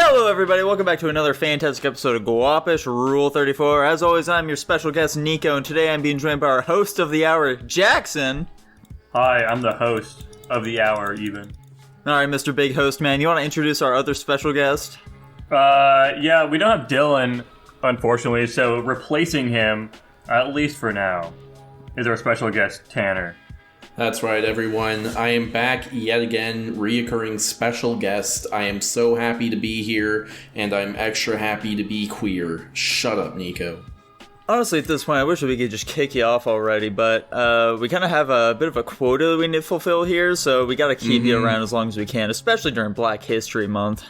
Hello everybody, welcome back to another fantastic episode of Guapish, Rule 34. As always, I'm your special guest, Nico, and today I'm being joined by our host of the hour, Jackson. Hi, I'm the host of the hour, even. Alright, Mr. Big Host Man, you want to introduce our other special guest? Yeah, we don't have Dylan, unfortunately, so replacing him, at least for now, is our special guest, Tanner. That's right, everyone. I am back yet again, reoccurring special guest. I am so happy to be here, and I'm extra happy to be queer. Shut up, Nico. Honestly, at this point, I wish we could just kick you off already, but we kind of have a bit of a quota that we need to fulfill here, so we got to keep you around as long as we can, especially during Black History Month.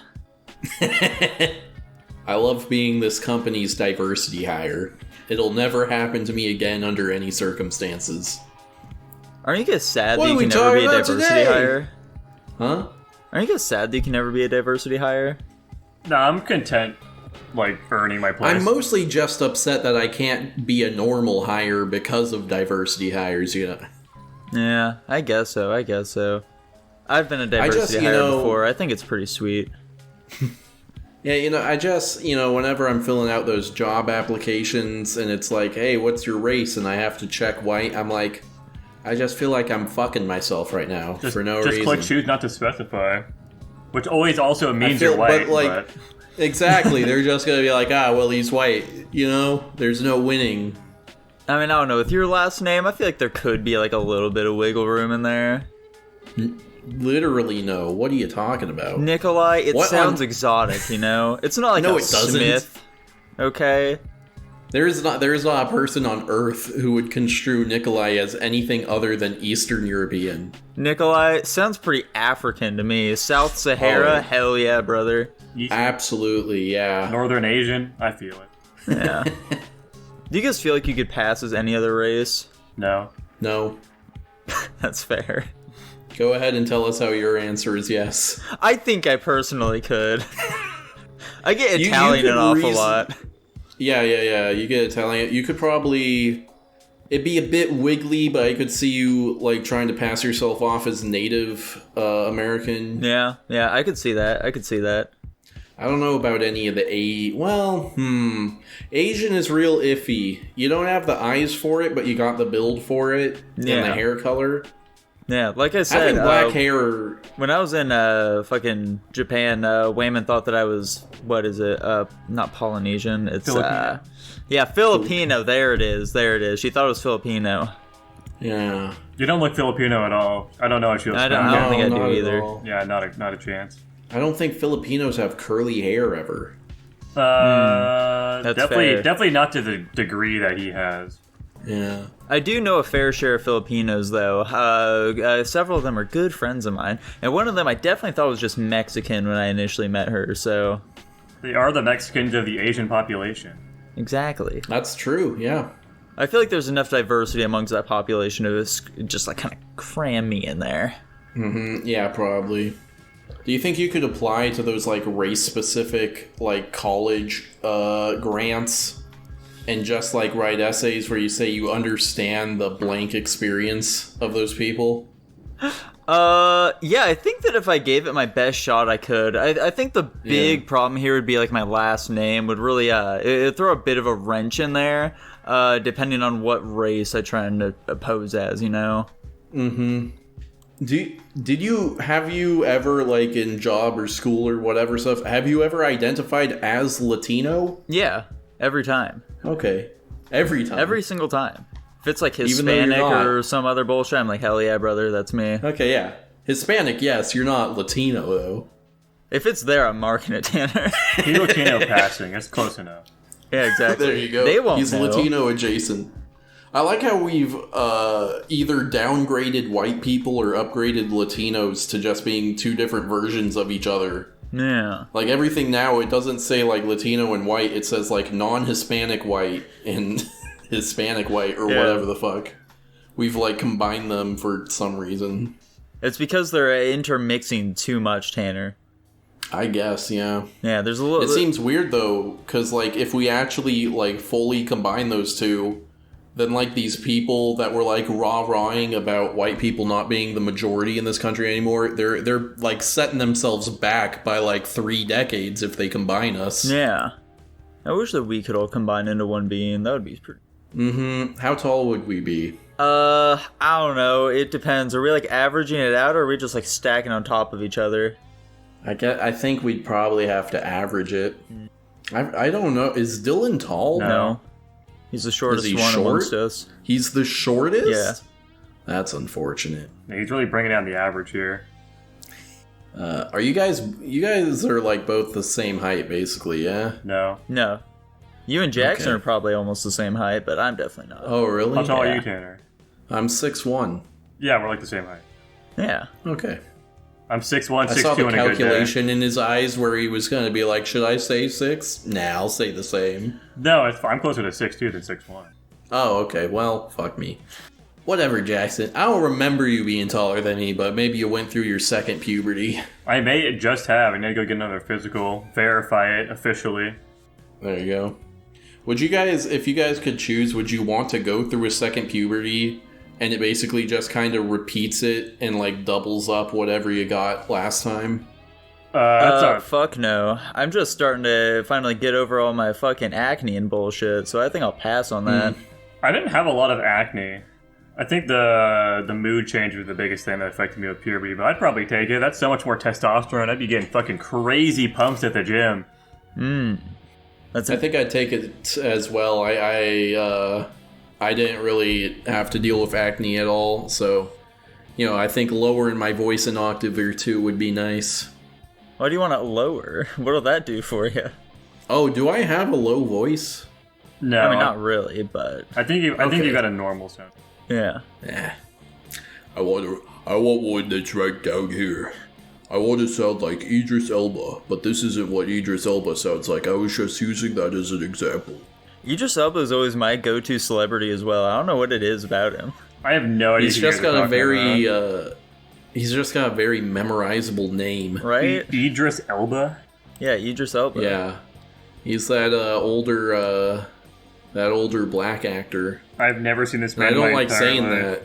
I love being this company's diversity hire. It'll never happen to me again under any circumstances. Aren't you guys sad that you can never be a diversity hire? Huh? Aren't you guys sad that you can never be a diversity hire? No, I'm content, earning my place. I'm mostly just upset that I can't be a normal hire because of diversity hires, you know. Yeah, I guess so. I've been a diversity hire before. I think it's pretty sweet. Yeah, whenever I'm filling out those job applications and it's like, hey, what's your race? And I have to check white, I'm like, I just feel like I'm fucking myself right now for no reason. Just click choose not to specify, which always also means you're white. But exactly, they're just gonna be like, well, he's white. You know, there's no winning. I mean, I don't know. With your last name, I feel like there could be like a little bit of wiggle room in there. Literally, no. What are you talking about? Nikolai, it sounds exotic, you know? It's not like no, a it doesn't. Smith, okay? There is not a person on Earth who would construe Nikolai as anything other than Eastern European. Nikolai sounds pretty African to me. South Sahara, hell yeah, brother. Absolutely, yeah. Northern Asian, I feel it. Yeah. Do you guys feel like you could pass as any other race? No. That's fair. Go ahead and tell us how your answer is yes. I think I personally could. I get Italian an awful lot. Yeah. You get Italian. You could probably... It'd be a bit wiggly, but I could see you, trying to pass yourself off as Native American. Yeah, I could see that. I don't know about any of the Asian is real iffy. You don't have the eyes for it, but you got the build for it, and the hair color. Yeah, like I said, having black hair. When I was in fucking Japan, Wayman thought that I was not Polynesian. It's Filipino. Filipino. There it is. She thought it was Filipino. Yeah. You don't look Filipino at all. I don't know what you look. I don't think I do either. Yeah, not a chance. I don't think Filipinos have curly hair ever. Definitely not to the degree that he has. Yeah. I do know a fair share of Filipinos, though. Several of them are good friends of mine. And one of them I definitely thought was just Mexican when I initially met her, so... They are the Mexicans of the Asian population. Exactly. That's true, yeah. I feel like there's enough diversity amongst that population to just, kind of cram me in there. Mm-hmm, yeah, probably. Do you think you could apply to those, race-specific, college grants... And just write essays where you say you understand the blank experience of those people? Yeah, I think that if I gave it my best shot, I could. I think the big problem here would be my last name would really it'd throw a bit of a wrench in there, depending on what race I try to pose as, you know. Mm-hmm. Have you ever in job or school or whatever stuff? Have you ever identified as Latino? Yeah, every time. Okay. Every time? Every single time. If it's Hispanic or some other bullshit, I'm like, hell yeah, brother, that's me. Okay, yeah. Hispanic, yes, you're not Latino, though. If it's there, I'm marking it, Tanner. He's Latino passing, that's close enough. Yeah, exactly. There you go. They won't He's know. Latino adjacent. I like how we've either downgraded white people or upgraded Latinos to just being two different versions of each other. Yeah. Everything now, it doesn't say Latino and white, it says non-Hispanic white and Hispanic white or whatever the fuck. We've combined them for some reason. It's because they're intermixing too much, Tanner. I guess, yeah. Yeah, there's a little... It seems weird though, because if we actually fully combine those two, than like these people that were like rah-rahing about white people not being the majority in this country anymore. They're like setting themselves back by like 3 decades if they combine us. Yeah. I wish that we could all combine into one being. That would be pretty... How tall would we be? I don't know. It depends. Are we like averaging it out, or are we just like stacking on top of each other? I think we'd probably have to average it. I don't know. Is Dylan tall? No. He's the shortest one amongst us. He's the shortest? Yeah. That's unfortunate. Yeah, he's really bringing down the average here. Are you guys are like both the same height basically, yeah? No. No. You and Jackson are probably almost the same height, but I'm definitely not. Oh, really? How tall are you, Tanner? I'm 6'1". Yeah, we're like the same height. Yeah. Okay. I'm 6'1", 6'2", I saw the in a good day. calculation in his eyes where he was going to be like, should I say 6? Nah, I'll say the same. No, I'm closer to 6'2" than 6'1". Oh, okay. Well, fuck me. Whatever, Jackson. I don't remember you being taller than me, but maybe you went through your second puberty. I may just have. I need to go get another physical, verify it officially. There you go. Would you guys, if you guys could choose, would you want to go through a second puberty and it basically just kind of repeats it and like doubles up whatever you got last time? Fuck no. I'm just starting to finally get over all my fucking acne and bullshit, so I think I'll pass on that. I didn't have a lot of acne. I think the mood change was the biggest thing that affected me with puberty, but I'd probably take it. That's so much more testosterone. I'd be getting fucking crazy pumps at the gym. I think I'd take it as well. I didn't really have to deal with acne at all, so, you know, I think lowering my voice an octave or two would be nice. Why do you want to lower? What'll that do for you? Oh, do I have a low voice? No, I mean, not really, but... I think you got a normal sound. Yeah. I want one that's right down here. I want to sound like Idris Elba, but this isn't what Idris Elba sounds like. I was just using that as an example. Idris Elba is always my go-to celebrity as well. I don't know what it is about him. I have no idea. He's just got a very memorizable name. Right? Idris Elba? Yeah, Idris Elba. Yeah. He's that older black actor. I've never seen this And man. I don't like saying that.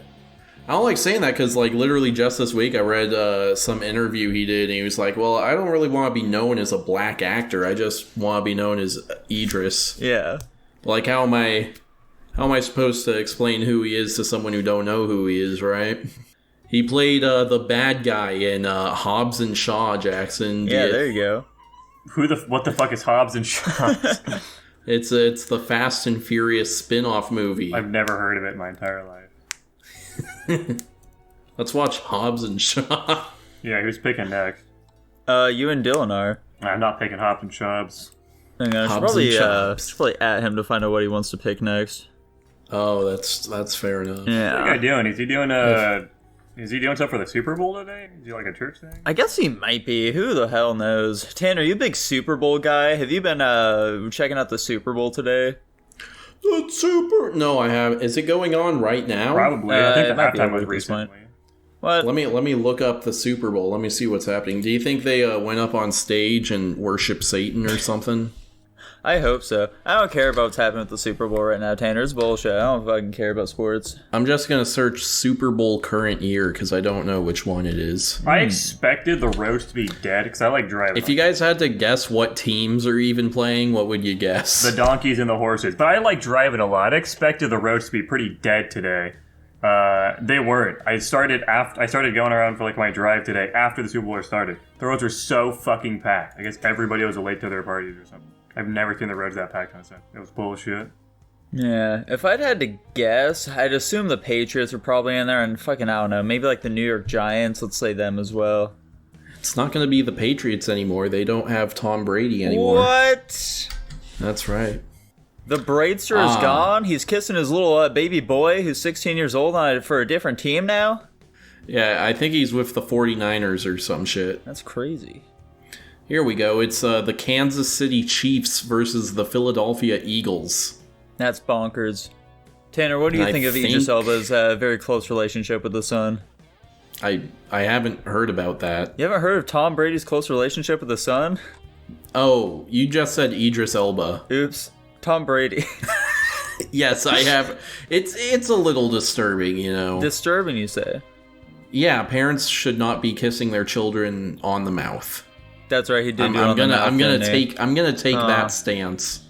I don't like saying that because, like, literally just this week I read some interview he did, and he was like, well, I don't really want to be known as a black actor. I just want to be known as Idris. Yeah. Like, how am I supposed to explain who he is to someone who don't know who he is, right? He played the bad guy in Hobbs and Shaw, Jackson. Yeah, there you go. What the fuck is Hobbs and Shaw? It's the Fast and Furious spin-off movie. I've never heard of it in my entire life. Let's watch Hobbs and Shaw. Yeah, who's picking next? You and Dylan are. I'm not picking Hobbs and Shaws. Hang on, I should probably at him to find out what he wants to pick next. Oh, that's fair enough. Yeah. What's the guy doing? Is he doing stuff for the Super Bowl today? Is he like a church thing? I guess he might be. Who the hell knows? Tanner, you a big Super Bowl guy? Have you been checking out the Super Bowl today? No, I haven't. Is it going on right now? Probably. I think the might be halftime over was at this point. recently. What? Let me look up the Super Bowl. Let me see what's happening. Do you think they went up on stage and worshiped Satan or something? I hope so. I don't care about what's happening with the Super Bowl right now, Tanner. It's bullshit. I don't fucking care about sports. I'm just gonna search Super Bowl current year because I don't know which one it is. I expected the roast to be dead because I like driving. If you guys had to guess what teams are even playing, what would you guess? The donkeys and the horses, but I like driving a lot. I expected the roast to be pretty dead today. They weren't. I started going around for like my drive today after the Super Bowl started. The roads were so fucking packed. I guess everybody was late to their parties or something. I've never seen the roads that packed on set. It was bullshit. Yeah, if I'd had to guess, I'd assume the Patriots are probably in there, and fucking, I don't know, maybe like the New York Giants, let's say them as well. It's not going to be the Patriots anymore. They don't have Tom Brady anymore. What? That's right. The Braidster is gone? He's kissing his little baby boy who's 16 years old for a different team now? Yeah, I think he's with the 49ers or some shit. That's crazy. Here we go. It's the Kansas City Chiefs versus the Philadelphia Eagles. That's bonkers. Tanner, what do you think of Idris Elba's very close relationship with the son? I haven't heard about that. You haven't heard of Tom Brady's close relationship with the son? Oh, you just said Idris Elba. Oops. Tom Brady. Yes, I have. It's a little disturbing, you know. Disturbing, you say? Yeah, parents should not be kissing their children on the mouth. That's right. He did. I'm gonna take that stance.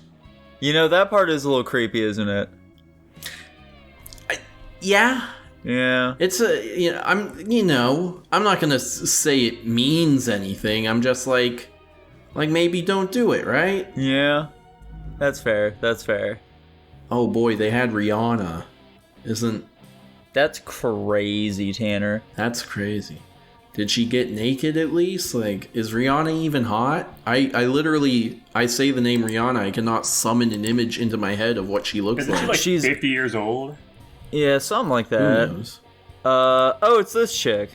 You know, that part is a little creepy, isn't it? Yeah. Yeah. It's I'm not gonna say it means anything. I'm just like maybe don't do it, right? Yeah. That's fair. That's fair. Oh boy, they had Rihanna. That's crazy, Tanner. That's crazy. Did she get naked at least? Like, is Rihanna even hot? I literally say the name Rihanna, I cannot summon an image into my head of what she looks Isn't like. she like 50 years old? Yeah, something like that. Who knows? Oh, it's this chick.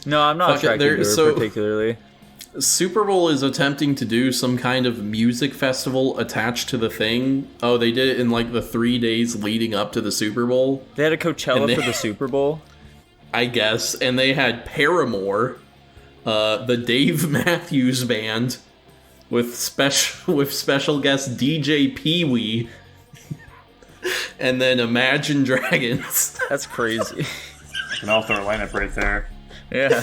No, I'm not attracted to her particularly. Super Bowl is attempting to do some kind of music festival attached to the thing. Oh, they did it in like the 3 days leading up to the Super Bowl. They had a Coachella for the Super Bowl? I guess. And they had Paramore, the Dave Matthews Band, with special guest DJ Pee-wee, and then Imagine Dragons. That's crazy. An all-star lineup right there. Yeah.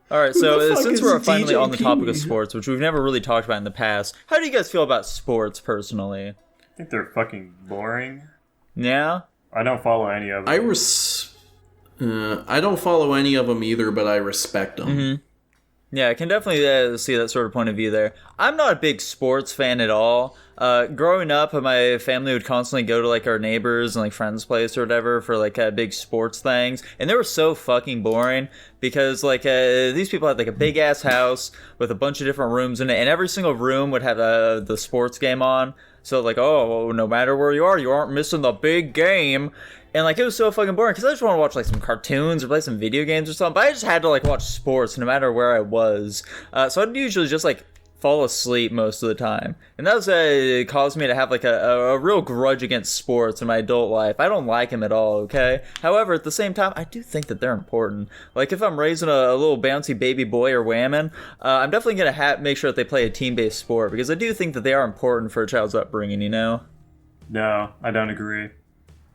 Alright, so since we're finally on the topic of sports, which we've never really talked about in the past, how do you guys feel about sports personally? I think they're fucking boring. Yeah? I don't follow any of them. I don't follow any of them either, but I respect them. Mm-hmm. Yeah, I can definitely see that sort of point of view there. I'm not a big sports fan at all. Growing up, my family would constantly go to like our neighbors and like friends' place or whatever for like big sports things, and they were so fucking boring because like these people had like a big ass house with a bunch of different rooms in it, and every single room would have the sports game on. So like, oh, no matter where you aren't missing the big game. And like, it was so fucking boring because I just want to watch like some cartoons or play some video games or something. But I just had to like watch sports no matter where I was. So I'd usually just like fall asleep most of the time. And that was it caused me to have like a real grudge against sports in my adult life. I don't like them at all, okay? However, at the same time, I do think that they're important. Like if I'm raising a little bouncy baby boy or whammon, I'm definitely going to make sure that they play a team-based sport because I do think that they are important for a child's upbringing, you know? No, I don't agree.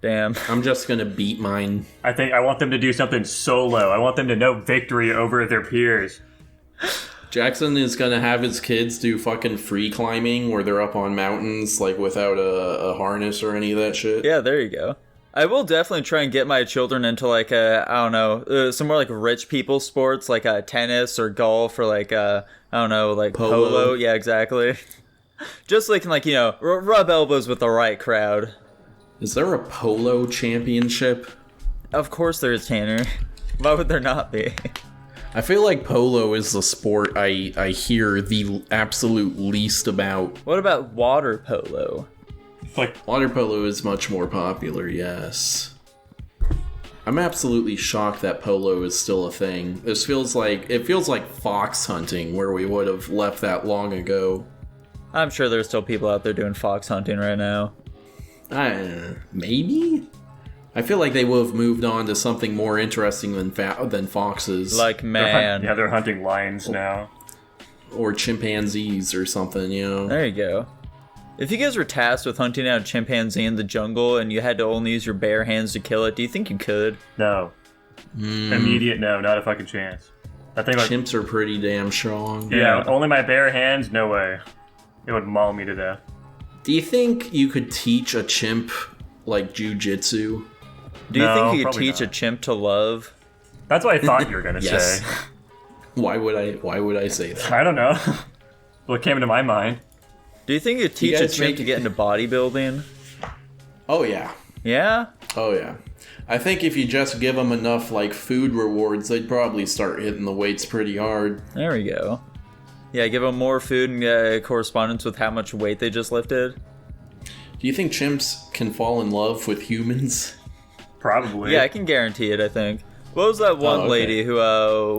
Damn. I'm just gonna beat mine. I want them to do something solo. I want them to know victory over their peers. Jackson is gonna have his kids do fucking free climbing where they're up on mountains like without a harness or any of that shit. Yeah, there you go. I will definitely try and get my children into like I don't know, some more like rich people sports like tennis or golf or like I don't know, like polo. Yeah, exactly. Just so they can like, you know, rub elbows with the right crowd. Is there a polo championship? Of course there is, Tanner. Why would there not be? I feel like polo is the sport I hear the absolute least about. What about water polo? Like water polo is much more popular, yes. I'm absolutely shocked that polo is still a thing. It feels like fox hunting where we would have left that long ago. I'm sure there's still people out there doing fox hunting right now. Maybe? I feel like they would have moved on to something more interesting than foxes. Like man. They're hunting lions now. Or chimpanzees or something, you know? There you go. If you guys were tasked with hunting out a chimpanzee in the jungle and you had to only use your bare hands to kill it, do you think you could? No. Immediate no, not a fucking chance. I think chimps are pretty damn strong. Yeah, only my bare hands, no way. It would maul me to death. Do you think you could teach a chimp, like, jujitsu? Do you think you could teach a chimp to love? That's what I thought you were going to yes. say. Why would I say that? I don't know. What came into my mind. Do you think you could teach a chimp to get into bodybuilding? Oh, yeah. Yeah? Oh, yeah. I think if you just give them enough, like, food rewards, they'd probably start hitting the weights pretty hard. There we go. Yeah, give them more food in correspondence with how much weight they just lifted. Do you think chimps can fall in love with humans? Probably. Yeah, I can guarantee it, I think. What was that one lady who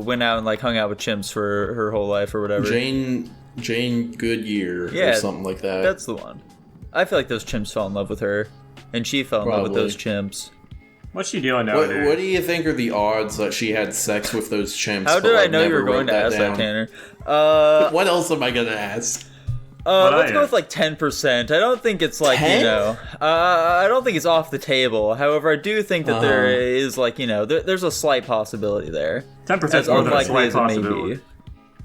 went out and like hung out with chimps for her whole life or whatever? Jane Goodyear or something like that. That's the one. I feel like those chimps fell in love with her, and she fell in love with those chimps. What's she doing nowadays? What do you think are the odds that she had sex with those chimps? How did I know you were going to ask that, Tanner? What else am I gonna ask? Let's go with like 10%. I don't think it's like 10? I don't think it's off the table. However, I do think that there is like there's a slight possibility there. 10% As more than a unlikely slight as it may possibility. be.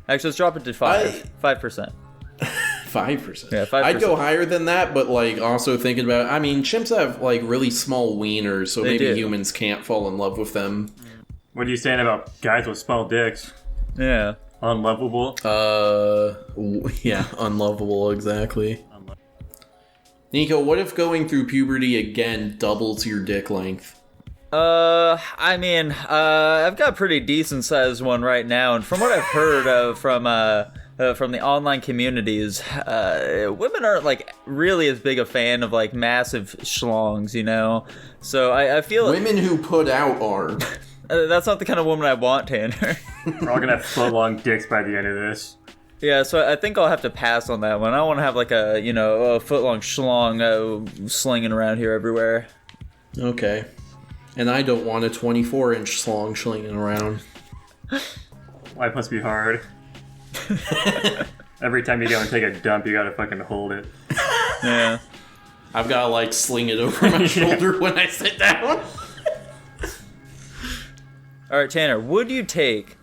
Actually, let's drop it to 5%. 5%. Yeah, 5%. I'd go higher than that, but like also thinking about, I mean, chimps have like really small wieners, so maybe humans can't fall in love with them. What are you saying about guys with small dicks? Yeah. Unlovable? Yeah, unlovable, exactly. Nico, what if going through puberty again doubles your dick length? I mean, I've got a pretty decent sized one right now, and from what I've heard from the online communities, women aren't like really as big a fan of like massive schlongs, you know. So I feel women who put out are. That's not the kind of woman I want, Tanner. We're all gonna have foot-long dicks by the end of this. Yeah, so I think I'll have to pass on that one. I don't want to have like a foot-long schlong slinging around here everywhere. Okay. And I don't want a 24-inch schlong slinging around. Life must be hard. Every time you go and take a dump, you gotta fucking hold it. Yeah. I've gotta like sling it over my shoulder when I sit down. All right, Tanner, would you take,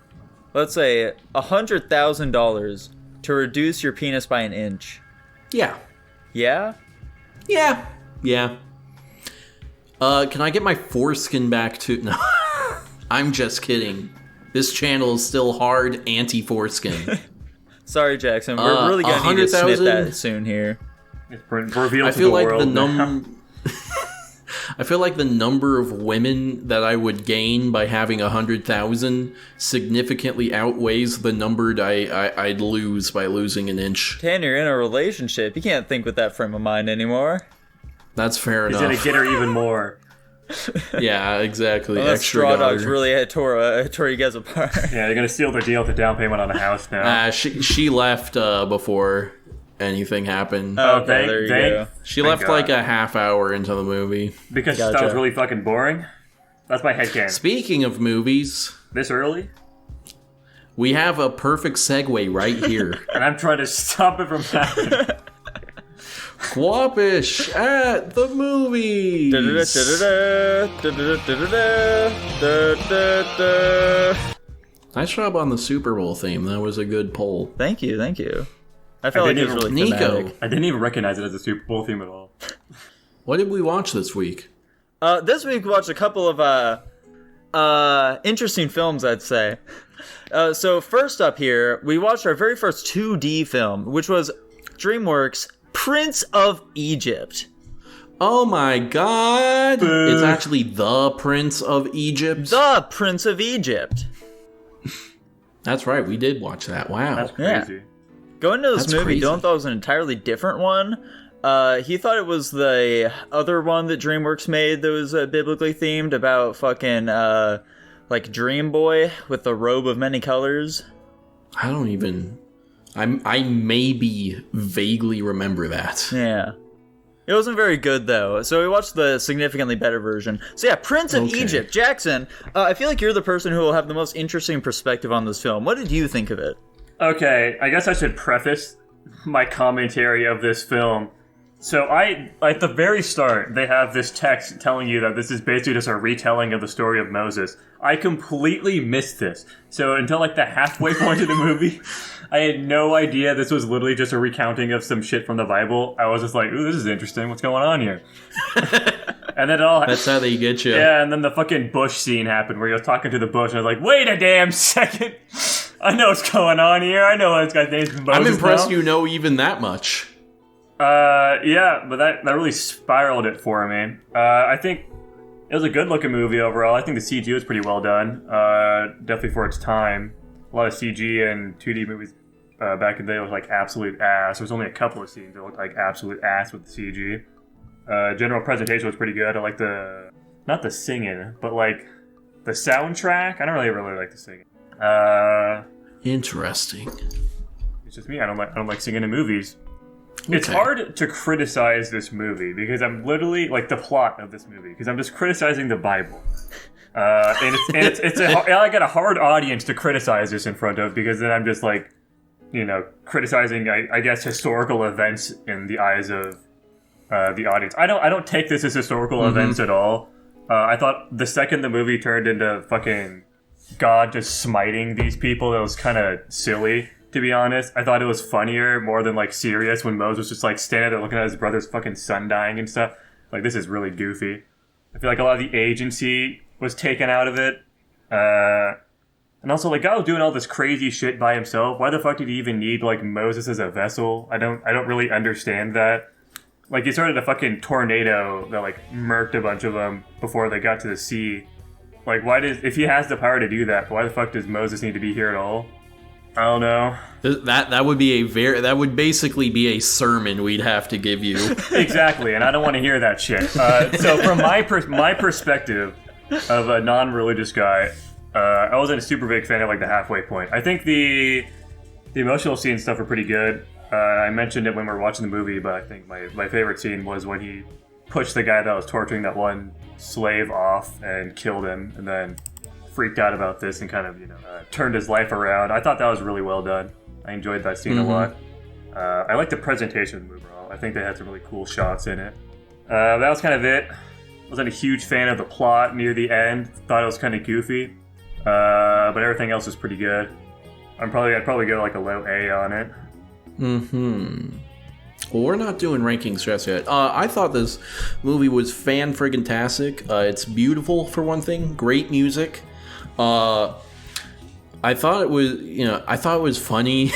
let's say, $100,000 to reduce your penis by an inch? Yeah. Yeah? Yeah. Yeah. Can I get my foreskin back too? No. I'm just kidding. This channel is still hard anti-foreskin. Sorry, Jackson. We're really going to need to snip that soon here. It's revealed I to feel the like world. I feel like the number of women that I would gain by having 100,000 significantly outweighs the number I'd lose by losing an inch. Tanner, you're in a relationship. You can't think with that frame of mind anymore. That's fair He's enough. gonna get her even more. Yeah, exactly. Unless Extra Straw dollar. Dogs really tore you guys apart. Yeah, they're gonna seal their deal with the down payment on the house now. She left before anything happened. Okay, there you go. She Thank left God. like a half hour into the movie. Because that was really fucking boring? That's my headcanon. Speaking of movies, This early? we have a perfect segue right here. And I'm trying to stop it from happening. Guapish at the movies. Nice job on the Super Bowl theme. That was a good poll. Thank you. I felt like it was really Nico. thematic. I didn't even recognize it as a Super Bowl theme at all. What did we watch this week? This week we watched a couple of interesting films, I'd say. So first up here, we watched our very first 2D film, which was DreamWorks' Prince of Egypt. Oh my god! It's actually The Prince of Egypt. The Prince of Egypt. That's right, we did watch that. Wow. That's crazy. Going into this That's movie, crazy. Dylan thought it was an entirely different one. He thought it was the other one that DreamWorks made that was biblically themed about fucking, like Dream Boy with the robe of many colors. I don't even... I maybe vaguely remember that. Yeah. It wasn't very good, though, so we watched the significantly better version. So yeah, Prince of Egypt. Jackson, I feel like you're the person who will have the most interesting perspective on this film. What did you think of it? Okay, I guess I should preface my commentary of this film. So at the very start, they have this text telling you that this is basically just a retelling of the story of Moses. I completely missed this. So until like the halfway point of the movie, I had no idea this was literally just a recounting of some shit from the Bible. I was just like, ooh, this is interesting. What's going on here? And then That's how they get you. yeah, and then the fucking bush scene happened where he was talking to the bush, and I was like, wait a damn second. I know what's going on here. I know this guy's name's Moses. I'm impressed now. you know even that much. Yeah, but that really spiraled it for me. I think it was a good looking movie overall. I think the CG was pretty well done. Definitely for its time. A lot of CG and 2D movies back in the day was like absolute ass. There was only a couple of scenes that looked like absolute ass with the CG. General presentation was pretty good. I like not the singing, but like the soundtrack. I don't really like the singing. Interesting. It's just me. I don't like singing in movies. It's Okay. hard to criticize this movie because I'm literally like the plot of this movie because I'm just criticizing the Bible, I got a hard audience to criticize this in front of because then I'm just like, criticizing I guess historical events in the eyes of the audience. I don't take this as historical events at all. I thought the second the movie turned into fucking God just smiting these people, it was kind of silly. To be honest, I thought it was funnier, more than like serious, when Moses was just like standing there looking at his brother's fucking son dying and stuff. Like, this is really goofy. I feel like a lot of the agency was taken out of it. And also, like, God was doing all this crazy shit by himself. Why the fuck did he even need like Moses as a vessel? I don't really understand that. Like, he started a fucking tornado that like murked a bunch of them before they got to the sea. Like, if he has the power to do that, why the fuck does Moses need to be here at all? I don't know. That would be that would basically be a sermon we'd have to give you. Exactly, and I don't want to hear that shit. So from my perspective of a non-religious guy, I wasn't a super big fan of like the halfway point. I think the emotional scene stuff are pretty good. I mentioned it when we were watching the movie, but I think my favorite scene was when he pushed the guy that was torturing that one slave off and killed him, and then freaked out about this and kind of, turned his life around. I thought that was really well done. I enjoyed that scene a lot. I like the presentation of the movie overall. I think they had some really cool shots in it. That was kind of it. Wasn't a huge fan of the plot near the end. Thought it was kind of goofy. But everything else is pretty good. I'd probably go like a low A on it. Well, we're not doing rankings just yet. I thought this movie was fan-friggin-tastic. It's beautiful, for one thing. Great music. I thought it was funny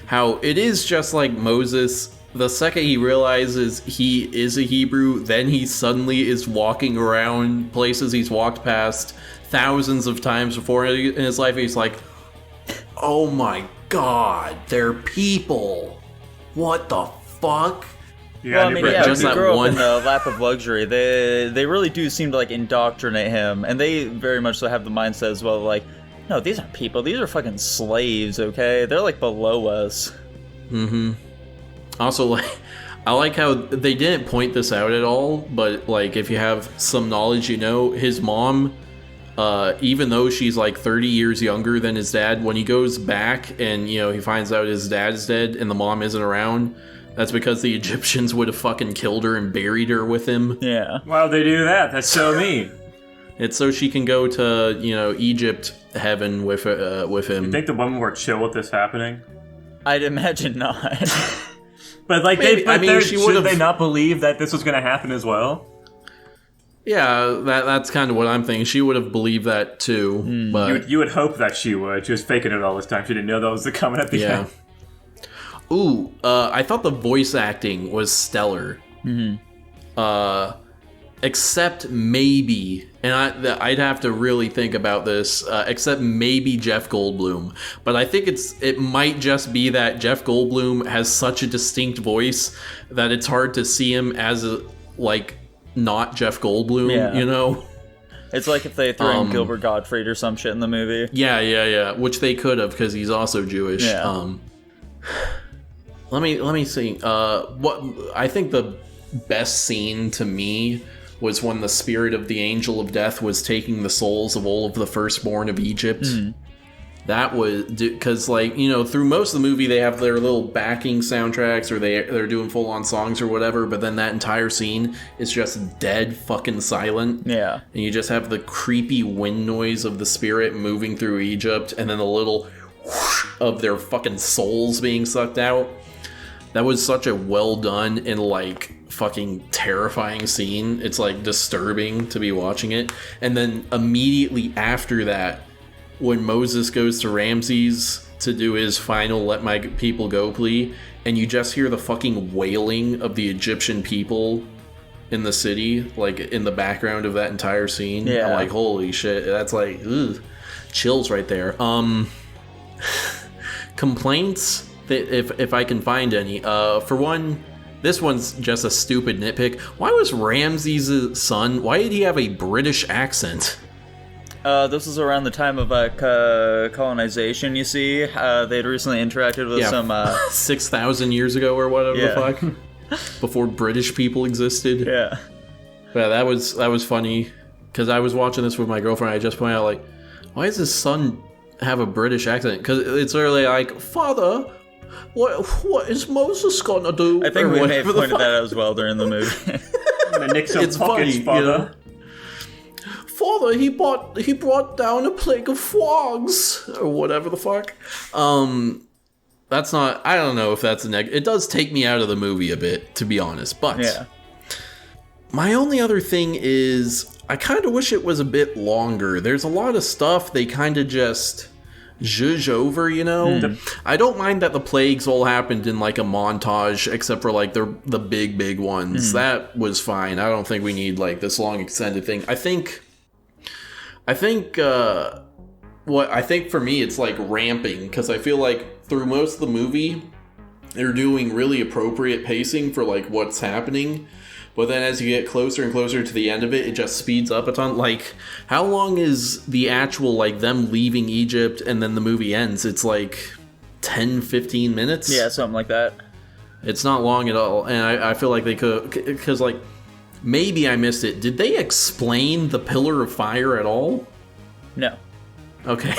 how it is just like Moses. The second he realizes he is a Hebrew, then he suddenly is walking around places he's walked past thousands of times before in his life. He's like, oh my god, they're people. What the fuck? Yeah, Well, just we that grew up one- in the lap of luxury. They really do seem to like indoctrinate him, and they very much so have the mindset as well. Like, no, these aren't people. These are fucking slaves. Okay, they're like below us. Also, like, I like how they didn't point this out at all, but like, if you have some knowledge, his mom, even though she's like 30 years younger than his dad, when he goes back and he finds out his dad is dead and the mom isn't around, that's because the Egyptians would have fucking killed her and buried her with him. Yeah. Why'd they do that? That's so mean. It's so she can go to Egypt heaven with him. You think the women were chill with this happening? I'd imagine not. But like, Maybe. She should would've- they not believe that this was going to happen as well? Yeah, that's kind of what I'm thinking. She would have believed that too, but You would hope that she would. She was faking it all this time. She didn't know that was coming at the yeah. end. Ooh, I thought the voice acting was stellar. Except maybe, and I'd have to really think about this, except maybe Jeff Goldblum. But I think it might just be that Jeff Goldblum has such a distinct voice that it's hard to see him as not Jeff Goldblum, Yeah. It's like if they threw in Gilbert Gottfried or some shit in the movie. Yeah, which they could have because he's also Jewish. Yeah. Let me see. What I think the best scene to me was when the spirit of the angel of death was taking the souls of all of the firstborn of Egypt. That was because, through most of the movie they have their little backing soundtracks or they're doing full on songs or whatever, but then that entire scene is just dead fucking silent. Yeah. And you just have the creepy wind noise of the spirit moving through Egypt, and then the little whoosh of their fucking souls being sucked out. That was such a well done and fucking terrifying scene. It's disturbing to be watching it. And then immediately after that, when Moses goes to Ramses to do his final "Let my people go" plea, and you just hear the fucking wailing of the Egyptian people in the city, in the background of that entire scene. Yeah. I'm like, holy shit, that's ugh, chills right there. Complaints, if I can find any. For one, this one's just a stupid nitpick. Why was Ramses' son, why did he have a British accent? This was around the time of colonization, you see. They'd recently interacted with some... 6,000 years ago or whatever the fuck. Before British people existed. Yeah. Yeah, that was funny. Because I was watching this with my girlfriend. I just pointed out, like, why does his son have a British accent? Because it's literally like, Father, what is Moses gonna do? I think we may have pointed that out as well during the movie. It's funny, Father. You know? Father, he brought down a plague of frogs, or whatever the fuck. That's not. I don't know if that's a negative. It does take me out of the movie a bit, to be honest. But yeah. My only other thing is, I kind of wish it was a bit longer. There's a lot of stuff they kind of just zhuzh over, you know? I don't mind that the plagues all happened in like a montage, except for like the big ones. That was fine. I don't think we need like this long extended thing. I think for me it's like ramping, because I feel like through most of the movie they're doing really appropriate pacing for like what's happening. But then as you get closer and closer to the end of it, it just speeds up a ton. Like, how long is the actual, like, them leaving Egypt and then the movie ends? It's like 10, 15 minutes? Yeah, something like that. It's not long at all. And I feel like they could, because, like, maybe I missed it. Did they explain the Pillar of Fire at all? No. Okay.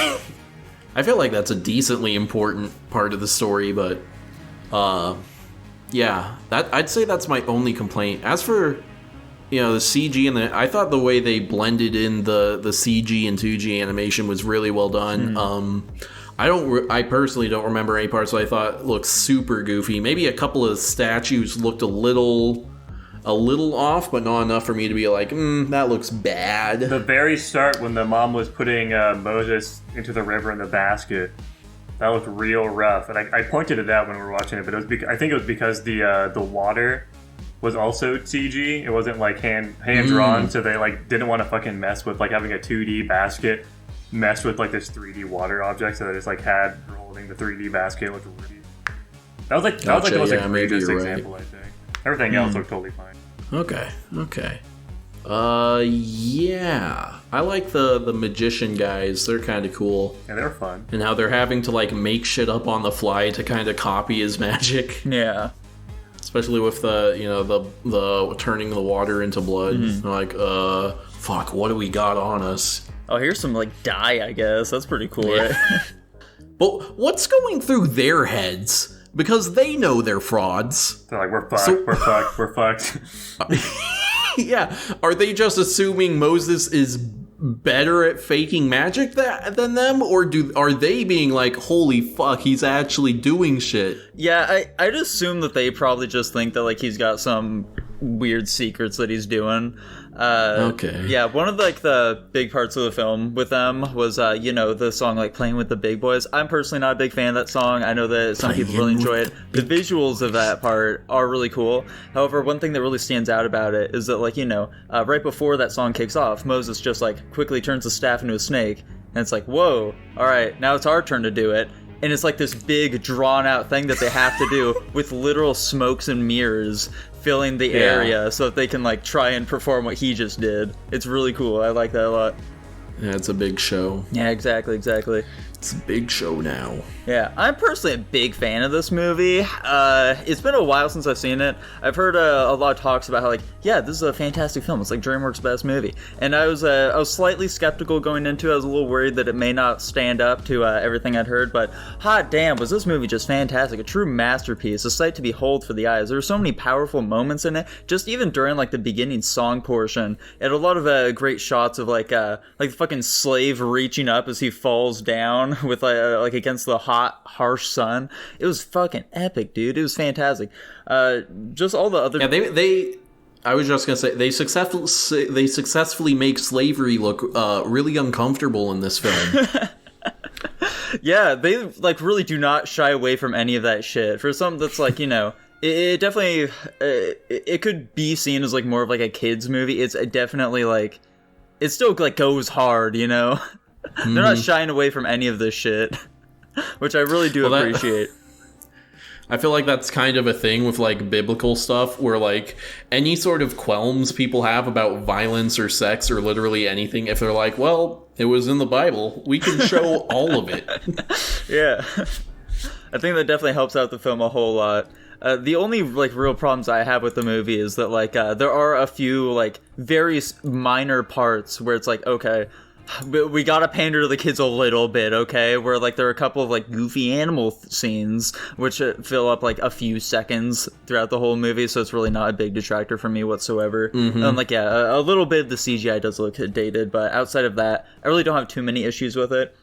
I feel like that's a decently important part of the story, but, yeah, I'd say that's my only complaint. As for, the CG and I thought the way they blended in the CG and 2G animation was really well done. I personally don't remember any parts that I thought looked super goofy. Maybe a couple of statues looked a little off, but not enough for me to be like, that looks bad. The very start, when the mom was putting Moses into the river in the basket, that looked real rough, and I pointed to that when we were watching it. But it was I think it was because the water was also CG. It wasn't like hand drawn, so they like didn't want to fucking mess with like having a 2D basket mess with like this 3D water object. So they just like had her holding the 3D basket looked really. That was like the most egregious example. I think everything else looked totally fine. Okay. Yeah. I like the magician guys. They're kind of cool. Yeah, they're fun. And how they're having to, like, make shit up on the fly to kind of copy his magic. Yeah. Especially with the turning the water into blood. Like, fuck, what do we got on us? Oh, here's some, like, dye, I guess. That's pretty cool, right? But what's going through their heads? Because they know they're frauds. They're like, we're fucked, we're fucked. Yeah, are they just assuming Moses is better at faking magic than them, or are they being like, holy fuck, he's actually doing shit? Yeah, I'd assume that they probably just think that like he's got some weird secrets that he's doing. Okay. Yeah, one of like the big parts of the film with them was the song like Playing with the Big Boys. I'm personally not a big fan of that song. I know that some people really enjoy it. The visuals of that part are really cool. However, one thing that really stands out about it is that like right before that song kicks off, Moses just like quickly turns the staff into a snake, and it's like, whoa, all right, now it's our turn to do it. And it's like this big drawn out thing that they have to do with literal smokes and mirrors filling the area so that they can like try and perform what he just did. It's really cool. I like that a lot. Yeah, it's a big show. Yeah, exactly. It's a big show now. Yeah, I'm personally a big fan of this movie. It's been a while since I've seen it. I've heard a lot of talks about how, like, yeah, this is a fantastic film. It's like DreamWorks' best movie. And I was slightly skeptical going into it. I was a little worried that it may not stand up to everything I'd heard. But hot damn, was this movie just fantastic. A true masterpiece. A sight to behold for the eyes. There were so many powerful moments in it. Just even during, like, the beginning song portion. It had a lot of great shots of, like the fucking slave reaching up as he falls down with like against the hot, harsh sun. It was fucking epic, dude. It was fantastic. Just all the other. Yeah, they. I was just gonna say they successfully make slavery look really uncomfortable in this film. Yeah, they like really do not shy away from any of that shit. For something that's like it definitely it could be seen as like more of like a kids movie. It's definitely like it still like goes hard, They're not shying away from any of this shit, which I really do appreciate. I feel like that's kind of a thing with like biblical stuff where like any sort of qualms people have about violence or sex or literally anything, if they're like, well, it was in the Bible, we can show all of it. Yeah. I think that definitely helps out the film a whole lot. The only like real problems I have with the movie is that like there are a few like very minor parts where it's like, okay, we gotta pander to the kids a little bit, okay? Where like there are a couple of like goofy animal scenes which fill up like a few seconds throughout the whole movie, so it's really not a big detractor for me whatsoever. And like a little bit of the CGI does look dated, but outside of that, I really don't have too many issues with it.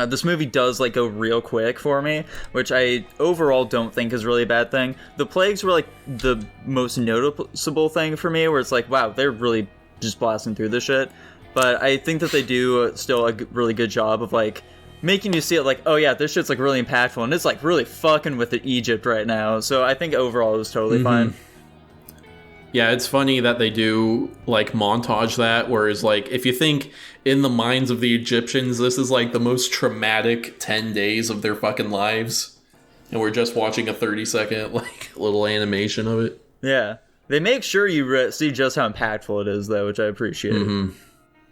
This movie does like go real quick for me, which I overall don't think is really a bad thing. The plagues were like the most noticeable thing for me, where it's like, wow, they're really just blasting through this shit. But I think that they do still a really good job of like making you see it like, oh yeah, this shit's like really impactful, and it's like really fucking with Egypt right now. So I think overall it was totally fine. Yeah, it's funny that they do like montage that, whereas like if you think in the minds of the Egyptians, this is like the most traumatic 10 days of their fucking lives, and we're just watching a 30-second like little animation of it. Yeah, they make sure you see just how impactful it is though, which I appreciate.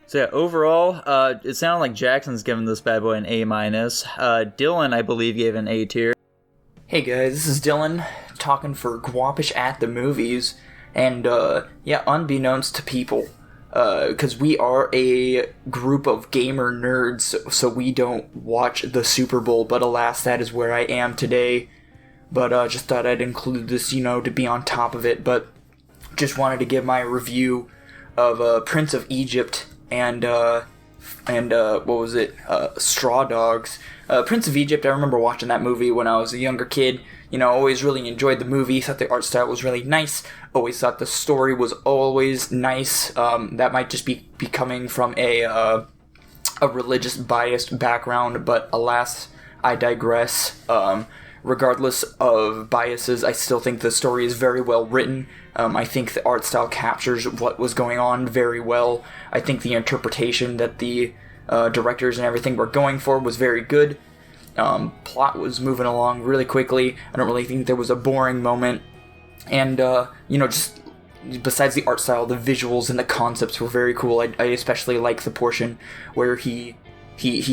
So yeah, overall, it sounded like Jackson's giving this bad boy an A-. Dylan, I believe, gave an A tier. Hey guys, this is Dylan, talking for Guapish at the movies, and yeah, unbeknownst to people, because we are a group of gamer nerds, so we don't watch the Super Bowl, but alas, that is where I am today. But just thought I'd include this, you know, to be on top of it, but just wanted to give my review of Prince of Egypt and what was it? Straw Dogs. Prince of Egypt, I remember watching that movie when I was a younger kid. You know, always really enjoyed the movie, thought the art style was really nice, always thought the story was always nice. That might just be coming from a religious biased background, but alas, I digress. Regardless of biases, I still think the story is very well written. I think the art style captures what was going on very well. I think the interpretation that the directors and everything were going for was very good. Plot was moving along really quickly. I don't really think there was a boring moment. And, you know, just besides the art style, the visuals and the concepts were very cool. I especially like the portion where he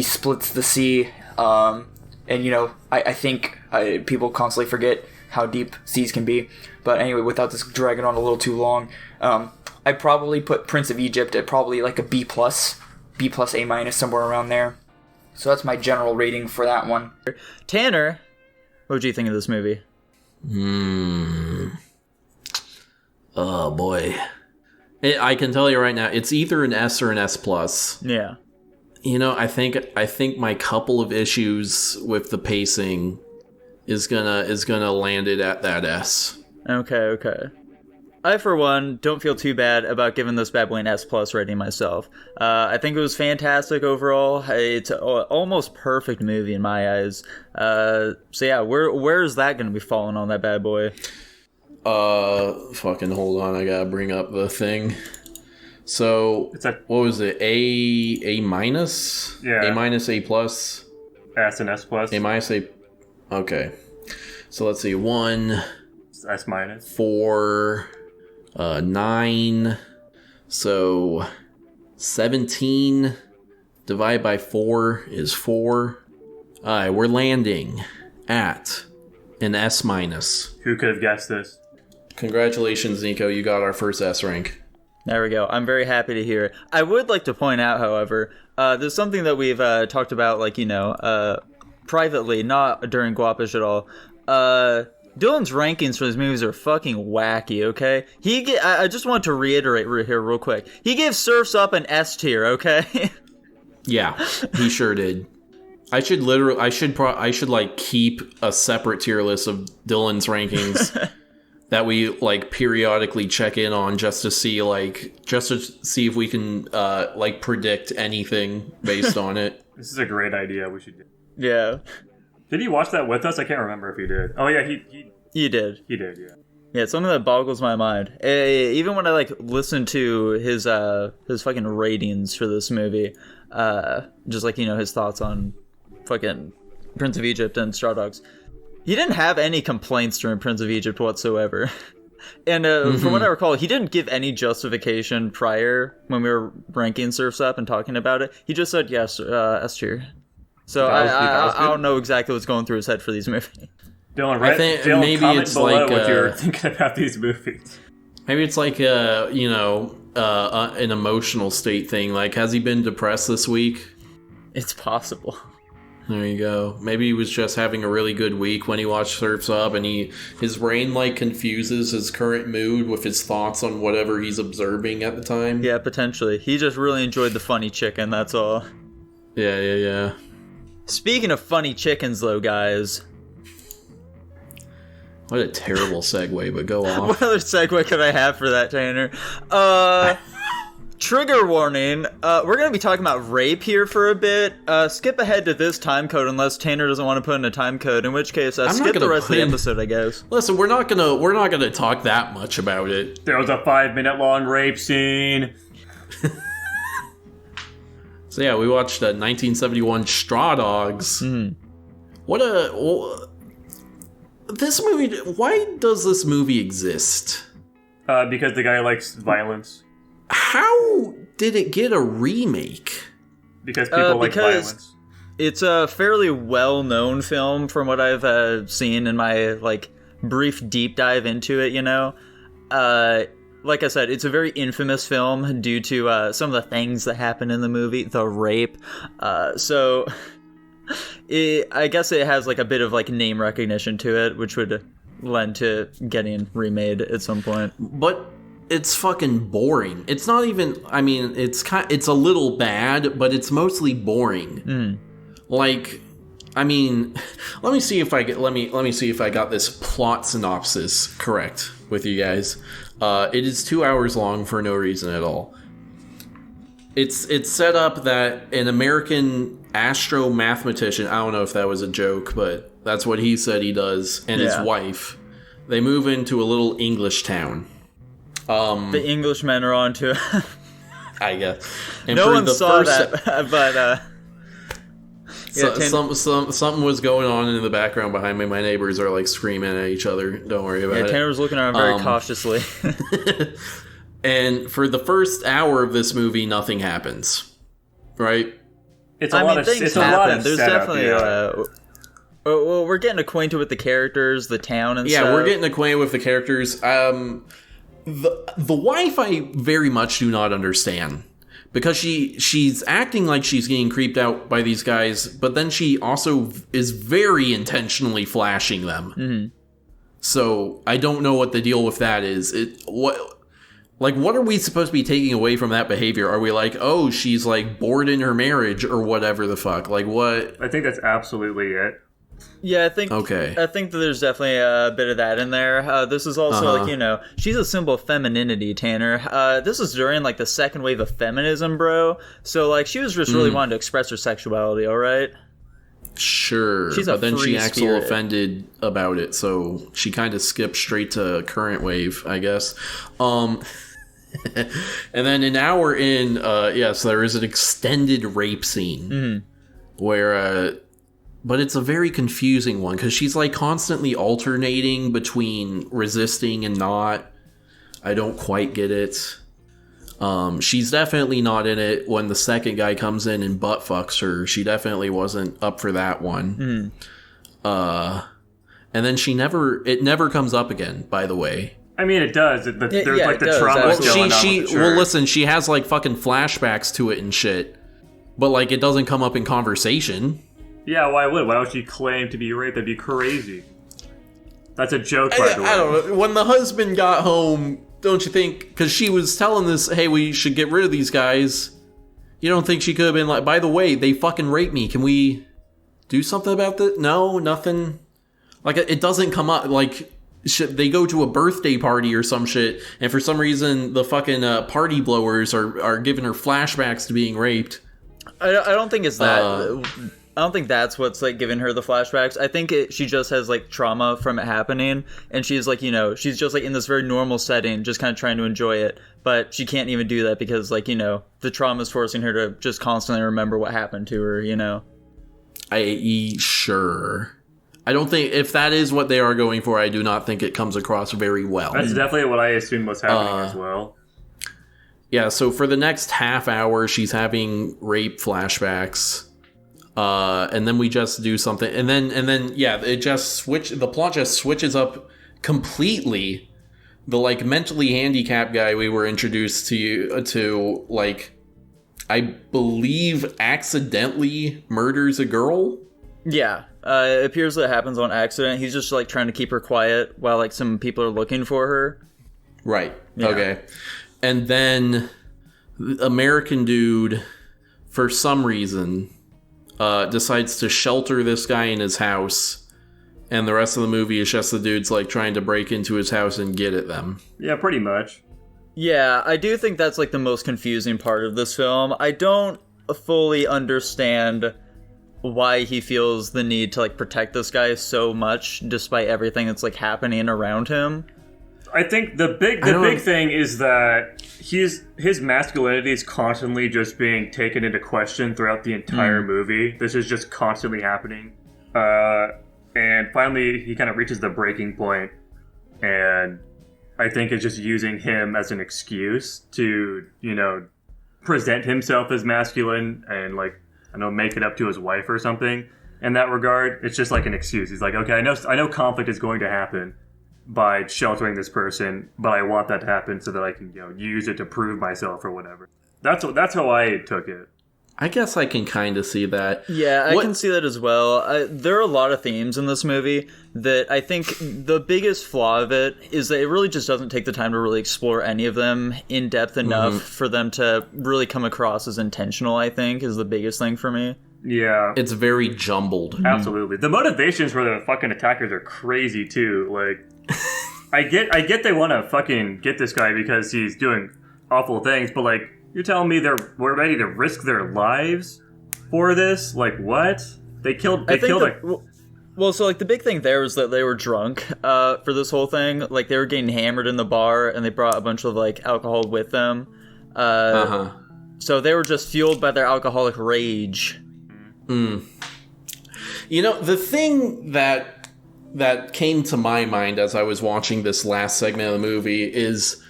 splits the sea. And, you know, I think people constantly forget how deep seas can be. But anyway, without this dragging on a little too long, I'd probably put Prince of Egypt at probably like a B+, A-, somewhere around there. So that's my general rating for that one. Tanner, what do you think of this movie? Oh, boy. I can tell you right now, it's either an S or an S+. Yeah. You know, I think my couple of issues with the pacing is gonna land it at that S. Okay. I, for one, don't feel too bad about giving this bad boy an S+ rating myself. I think it was fantastic overall. It's an almost perfect movie in my eyes. So yeah, where is that going to be falling on that bad boy? Fucking hold on, I gotta bring up the thing. So, what was it? A-? Yeah. A-, A+. S and S+. A-, okay. So let's see, 1... S-. 4... 9, so 17 divided by 4 is 4. Alright, we're landing at an S-. Who could have guessed this? Congratulations, Nico, you got our first S rank. There we go. I'm very happy to hear it. I would like to point out, however, there's something that we've talked about, like, you know, privately, not during Guapish at all. Dylan's rankings for these movies are fucking wacky, okay? I just want to reiterate here real quick. He gave Surf's Up an S tier, okay? Yeah, he sure did. I should like keep a separate tier list of Dylan's rankings that we like periodically check in on just to see if we can like predict anything based on it. This is a great idea. We should do. Yeah. Did he watch that with us? I can't remember if he did. Oh yeah, he did. He did, yeah. Yeah, it's something that boggles my mind. Even when I like listen to his fucking ratings for this movie, just like, you know, his thoughts on fucking Prince of Egypt and Straw Dogs, He didn't have any complaints during Prince of Egypt whatsoever. And from what I recall, he didn't give any justification prior when we were ranking Surf's Up and talking about it. He just said, yes, S tier. So I don't know exactly what's going through his head for these movies. Dylan, Dylan, maybe comment it's below like what you're thinking about these movies. Maybe it's like an emotional state thing. Like, has he been depressed this week? It's possible. There you go. Maybe he was just having a really good week when he watched Surf's Up, and his brain like confuses his current mood with his thoughts on whatever he's observing at the time. Yeah, potentially. He just really enjoyed the funny chicken, that's all. Yeah. Speaking of funny chickens, though, guys. What a terrible segue, but go off. What other segue could I have for that, Tanner? Trigger warning. We're going to be talking about rape here for a bit. Skip ahead to this time code unless Tanner doesn't want to put in a time code, in which case skip the rest of the episode, I guess. Listen, we're not gonna talk that much about it. There was a 5-minute long rape scene. So yeah, we watched 1971 Straw Dogs. This movie, why does this movie exist? Because the guy likes violence. How did it get a remake? Because people like violence. It's a fairly well-known film from what I've seen in my brief deep dive into it, you know. Like I said, it's a very infamous film due to some of the things that happen in the movie, the rape. So I guess it has a bit of name recognition to it, which would lend to getting remade at some point. But it's fucking boring. It's not even. I mean, it's a little bad, but it's mostly boring. I mean, let me see if I got this plot synopsis correct with you guys. It is 2 hours long for no reason at all. It's set up that an American astro-mathematician, I don't know if that was a joke, but that's what he said he does, and his wife, they move into a little English town. The Englishmen are on to it. I guess. And no one saw that, but... something was going on in the background behind me. My neighbors are screaming at each other. Don't worry about it. Tanner was looking around very cautiously. And for the first hour of this movie, nothing happens. Right? It's a lot of setup. There's definitely well, we're getting acquainted with the characters, the town, and stuff. Yeah, we're getting acquainted with the characters. The wife I very much do not understand. Because she's acting like she's getting creeped out by these guys, but then she also is very intentionally flashing them. Mm-hmm. So I don't know what the deal with that is. What are we supposed to be taking away from that behavior? Are we oh, she's bored in her marriage or whatever the fuck? What? I think that's absolutely it. Yeah, I think that there's definitely a bit of that in there. This is also she's a symbol of femininity, Tanner. This is during the second wave of feminism, bro. So she was just really wanting to express her sexuality, all right? Sure, but then she acts all offended about it, so she kind of skipped straight to current wave, I guess. And then an hour in, yes, there is an extended rape scene where. But it's a very confusing one because she's constantly alternating between resisting and not. I don't quite get it. She's definitely not in it when the second guy comes in and butt fucks her. She definitely wasn't up for that one. And then it never comes up again, by the way. I mean, it does. There's the trauma going on. Well, listen, she has fucking flashbacks to it and shit. But it doesn't come up in conversation. Yeah, why would she claim to be raped? That'd be crazy. That's a joke, by the way. I don't know. When the husband got home, don't you think... Because she was telling this, hey, we should get rid of these guys. You don't think she could have been by the way, they fucking raped me. Can we do something about this? No, nothing. It doesn't come up. They go to a birthday party or some shit, and for some reason, the fucking party blowers are giving her flashbacks to being raped. I don't think it's that... I don't think that's what's giving her the flashbacks. I think she just has trauma from it happening, and she's she's just in this very normal setting, just kind of trying to enjoy it, but she can't even do that because the trauma is forcing her to just constantly remember what happened to her. Sure. I don't think, if that is what they are going for, I do not think it comes across very well. That's definitely what I assumed was happening as well. Yeah, so for the next half hour, she's having rape flashbacks. And then we just do something, and then yeah, the plot just switches up completely. The like mentally handicapped guy we were introduced to like, I believe accidentally murders a girl. Yeah, it appears that it happens on accident. He's just like trying to keep her quiet while like some people are looking for her. Right. Yeah. Okay. And then the American dude, for some reason, decides to shelter this guy in his house. And the rest of the movie is just the dude's like trying to break into his house and get at them. Yeah, pretty much. Yeah, I do think that's like the most confusing part of this film. I don't fully understand why he feels the need to like protect this guy so much despite everything that's like happening around him. I think the big thing is that his masculinity is constantly just being taken into question throughout the entire movie. This is just constantly happening. And finally, he kind of reaches the breaking point, and I think it's just using him as an excuse to, you know, present himself as masculine and, like, I know, make it up to his wife or something. In that regard, it's just like an excuse. He's like, okay, I know conflict is going to happen by sheltering this person, but I want that to happen so that I can, you know, use it to prove myself or whatever. That's how I took it. I guess I can kind of see that. Yeah, I can see that as well. There are a lot of themes in this movie that I think the biggest flaw of it is that it really just doesn't take the time to really explore any of them in depth enough for them to really come across as intentional, I think, is the biggest thing for me. Yeah. It's very jumbled. Absolutely. The motivations for the fucking attackers are crazy, too. Like, I get they want to fucking get this guy because he's doing awful things, but, like, you're telling me we're ready to risk their lives for this? Like, what? They killed. Well, so like the big thing there was that they were drunk for this whole thing. Like they were getting hammered in the bar, and they brought a bunch of like alcohol with them. So they were just fueled by their alcoholic rage. You know, the thing that came to my mind as I was watching this last segment of the movie is,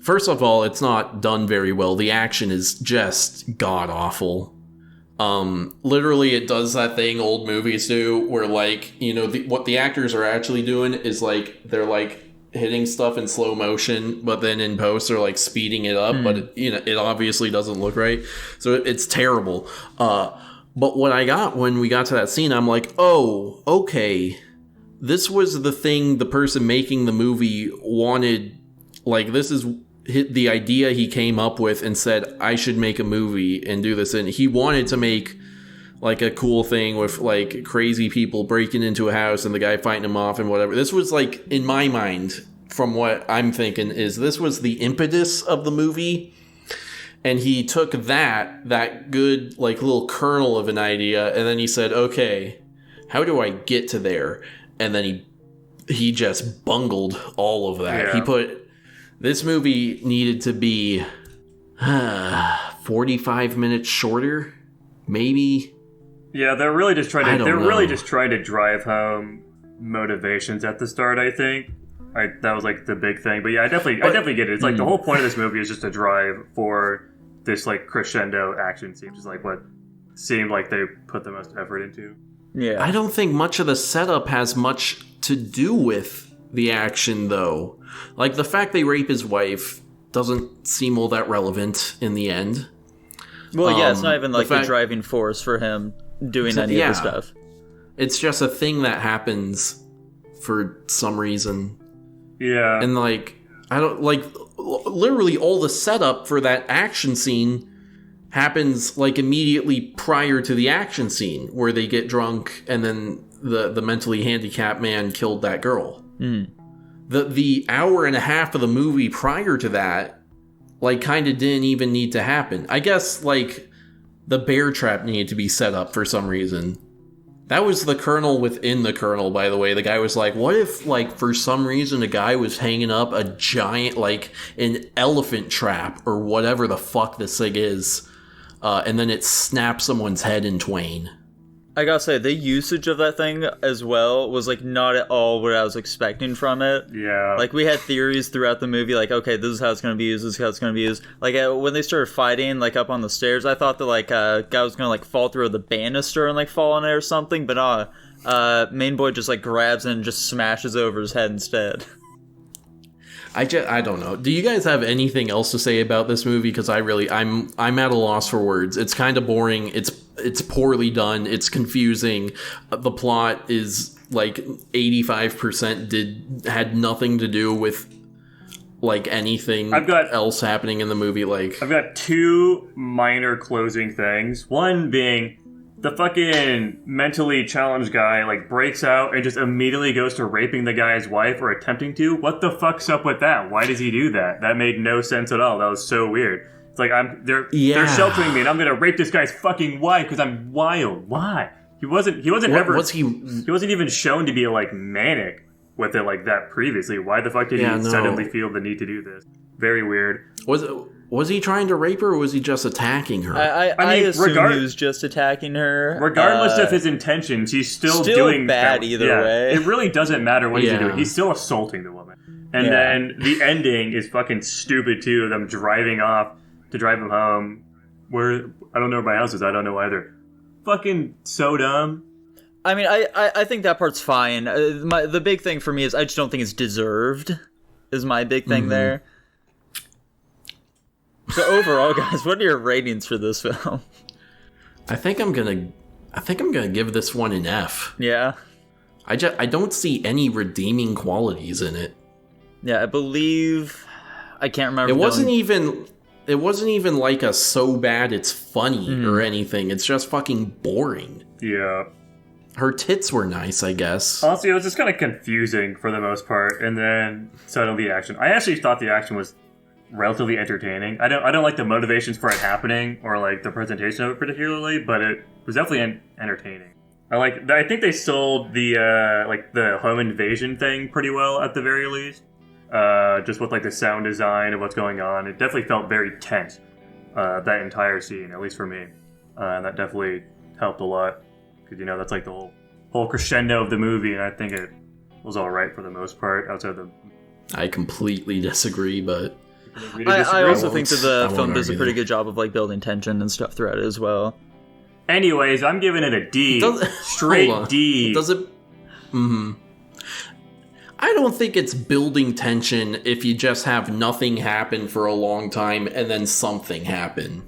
first of all, it's not done very well. The action is just god-awful. Literally, it does that thing old movies do, where, like, you know, what the actors are actually doing is, like, they're, like, hitting stuff in slow motion, but then in post they're, like, speeding it up, but, it obviously doesn't look right. So it's terrible. But what I got when we got to that scene, I'm like, oh, okay. This was the thing the person making the movie wanted. Like, this is the idea he came up with and said, I should make a movie and do this. And he wanted to make like a cool thing with like crazy people breaking into a house and the guy fighting him off and whatever. This was like, in my mind, from what I'm thinking, is this was the impetus of the movie. And he took that good like little kernel of an idea, and then he said, okay, how do I get to there? And then he just bungled all of that. Yeah. This movie needed to be 45 minutes shorter, maybe. Yeah, they're really just trying to drive home motivations at the start, I think. That was like the big thing. But yeah, I definitely get it. It's like the whole point of this movie is just to drive for this like crescendo action scene, which is like what seemed like they put the most effort into. Yeah. I don't think much of the setup has much to do with the action, though. Like, the fact they rape his wife doesn't seem all that relevant in the end. Well, yeah, it's not even like the driving force for him doing any of the stuff. It's just a thing that happens for some reason. Yeah. And, like, I don't, like, literally all the setup for that action scene happens, like, immediately prior to the action scene, where they get drunk and then the mentally handicapped man killed that girl. The hour and a half of the movie prior to that, like, kind of didn't even need to happen. I guess, like, the bear trap needed to be set up for some reason. That was the kernel within the kernel, by the way. The guy was like, what if, like, for some reason a guy was hanging up a giant, like, an elephant trap or whatever the fuck this thing is, and then it snaps someone's head in twain. I gotta say, the usage of that thing as well was, like, not at all what I was expecting from it. Yeah. Like, we had theories throughout the movie, like, okay, this is how it's gonna be used, this is how it's gonna be used. Like, when they started fighting, like, up on the stairs, I thought that, like, guy was gonna, like, fall through the banister and, like, fall on it or something, but main boy just, like, grabs and just smashes over his head instead. I don't know. Do you guys have anything else to say about this movie? Because I'm at a loss for words. It's kind of boring. It's poorly done. It's confusing. The plot is like 85% had nothing to do with like anything else happening in the movie. Like, I've got two minor closing things. One being the fucking mentally challenged guy like breaks out and just immediately goes to raping the guy's wife or attempting to. What the fuck's up with that? Why does he do that? That made no sense at all. That was so weird. It's like they're sheltering me and I'm gonna rape this guy's fucking wife because I'm wild. Why? He wasn't even shown to be like manic with it like that previously. Why the fuck did he suddenly feel the need to do this? Very weird. Was he trying to rape her, or was he just attacking her? I assume he was just attacking her. Regardless of his intentions, he's still doing bad either way. It really doesn't matter what he's doing. He's still assaulting the woman. And then the ending is fucking stupid too. Them driving off to drive him home. Where I don't know where my house is. I don't know either. Fucking so dumb. I mean, I think that part's fine. The big thing for me is I just don't think it's deserved. Is my big thing there. So overall, guys, what are your ratings for this film? I think I'm gonna give this one an F. Yeah. I don't see any redeeming qualities in it. Yeah, I believe I can't remember. It wasn't even like a so bad it's funny or anything. It's just fucking boring. Yeah. Her tits were nice, I guess. Honestly, it was just kind of confusing for the most part, and then suddenly the action. I actually thought the action was relatively entertaining. I don't like the motivations for it happening or like the presentation of it particularly, but it was definitely entertaining. I think they sold the like the home invasion thing pretty well at the very least. Just with like the sound design of what's going on, it definitely felt very tense. That entire scene, at least for me, and that definitely helped a lot because that's like the whole crescendo of the movie, and I think it was all right for the most part outside the. I completely disagree, but. I also think that the film does a pretty good job of like building tension and stuff throughout it as well. Anyways, I'm giving it a D. Straight D. Does it? I don't think it's building tension if you just have nothing happen for a long time and then something happen.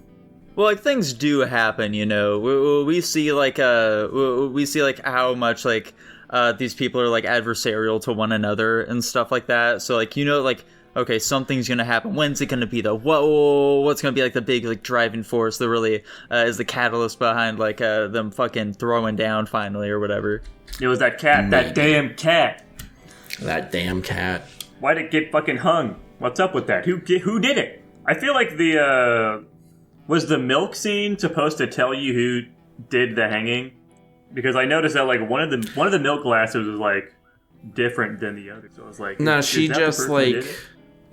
Well, like things do happen, We see like how much like these people are like adversarial to one another and stuff like that. So like like. Okay, something's gonna happen. When's it gonna be though? What's gonna be like the big like driving force that really is the catalyst behind like them fucking throwing down finally or whatever? It was that cat, that damn cat. That damn cat. Why'd it get fucking hung? What's up with that? Who did it? I feel like was the milk scene supposed to tell you who did the hanging? Because I noticed that like one of the milk glasses was like different than the other. So I was like, no, she just like.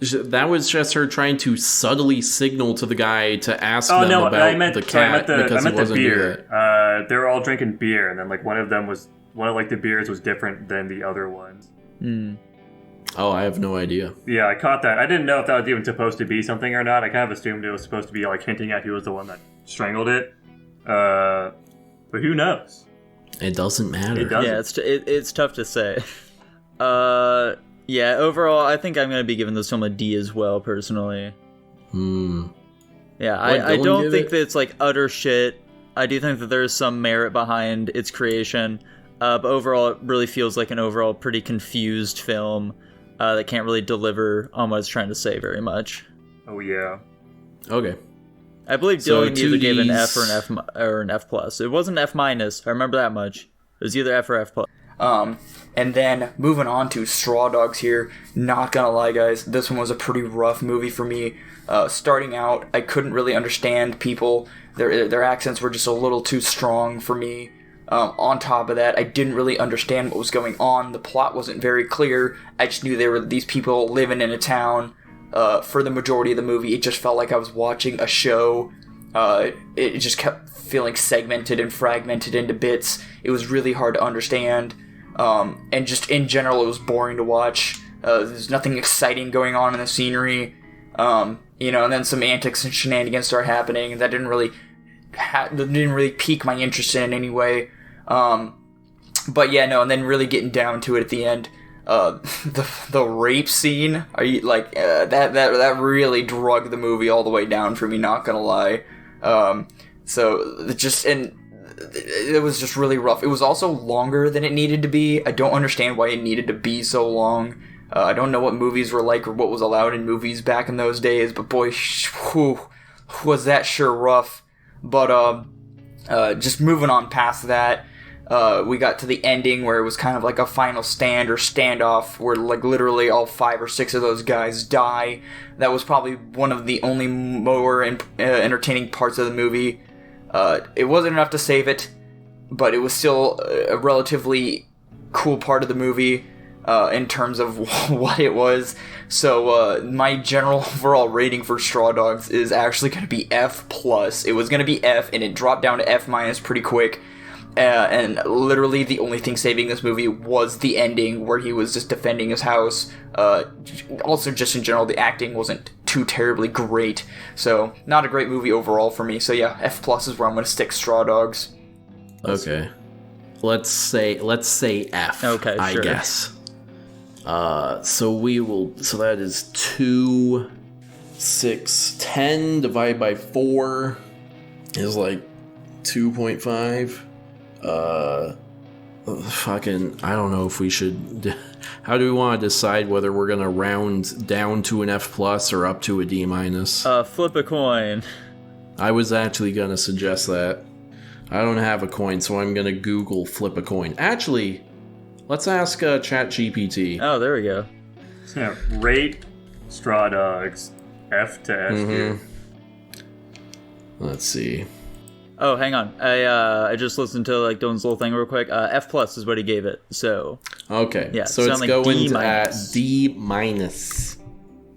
That was just her trying to subtly signal to the guy to ask them about the cat because he wasn't beer. They were all drinking beer, and then like one of the beers was different than the other ones. Oh, I have no idea. Yeah, I caught that. I didn't know if that was even supposed to be something or not. I kind of assumed it was supposed to be like hinting at who was the one that strangled it. But who knows? It doesn't matter. It doesn't. Yeah, it's tough to say. Yeah, overall, I think I'm going to be giving this film a D as well, personally. Yeah, I don't think that it's, like, utter shit. I do think that there is some merit behind its creation. But overall, it really feels like an overall pretty confused film that can't really deliver on what it's trying to say very much. Oh, yeah. Okay. I believe Dylan either gave an F or an F plus. It wasn't F minus. I remember that much. It was either F or F plus. And then moving on to Straw Dogs here. Not gonna lie, guys, this one was a pretty rough movie for me. Starting out, I couldn't really understand people. Their accents were just a little too strong for me. On top of that, I didn't really understand what was going on. The plot wasn't very clear. I just knew there were these people living in a town. For the majority of the movie, it just felt like I was watching a show. It just kept feeling segmented and fragmented into bits. It was really hard to understand. And just in general, it was boring to watch. There's nothing exciting going on in the scenery. And then some antics and shenanigans start happening, and that didn't really pique my interest in any way. But yeah, no, and then really getting down to it at the end, the rape scene, that really drug the movie all the way down for me, not gonna lie. It was just really rough. It was also longer than it needed to be. I don't understand why it needed to be so long. I don't know what movies were like or what was allowed in movies back in those days, but boy, was that sure rough. But just moving on past that, we got to the ending where it was kind of like a final stand or standoff where like literally all 5 or 6 of those guys die. That was probably one of the only more entertaining parts of the movie. It wasn't enough to save it, but it was still a relatively cool part of the movie in terms of what it was. So my general overall rating for Straw Dogs is actually going to be F+. It was going to be F, and it dropped down to F- pretty quick. And literally the only thing saving this movie was the ending where he was just defending his house. Also, just in general, the acting wasn't too terribly great. So, not a great movie overall for me. So yeah, F+ is where I'm going to stick Straw Dogs. Okay. Let's say F. Okay, I sure. guess. So that is 2, 6, 10 divided by 4 is like 2.5. I don't know if we should. How do we want to decide whether we're gonna round down to an F+ or up to a D-? Flip a coin. I was actually gonna suggest that. I don't have a coin, so I'm gonna Google flip a coin. Actually, let's ask ChatGPT. Oh, there we go. Yeah, rate Straw Dogs F to S tier. Let's see. Oh, hang on. I just listened to like Dylan's little thing real quick. F+ is what he gave it. So okay, yeah, so it's like going at D-.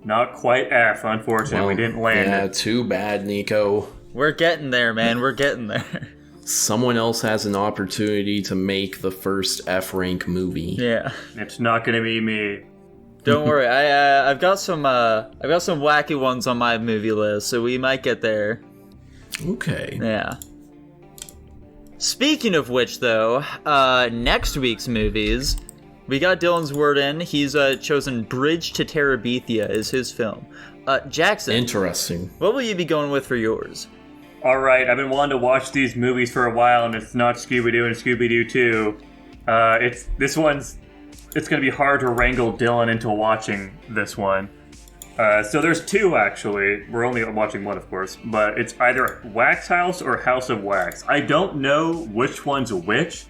Not quite F, unfortunately. We didn't land Yeah, it. too bad, Nico. we're getting there, man. We're getting there. Someone else has an opportunity to make the first F-rank movie. Yeah. It's not going to be me. Don't worry. I've got some wacky ones on my movie list, so we might get there. Okay. Yeah. Speaking of which, though, next week's movies, we got Dylan's word in. He's chosen Bridge to Terabithia as his film. Jackson. Interesting. What will you be going with for yours? All right, I've been wanting to watch these movies for a while, and it's not Scooby-Doo and Scooby-Doo 2. It's going to be hard to wrangle Dylan into watching this one. So there's 2, actually. We're only watching one, of course. But it's either Wax House or House of Wax. I don't know which one's which.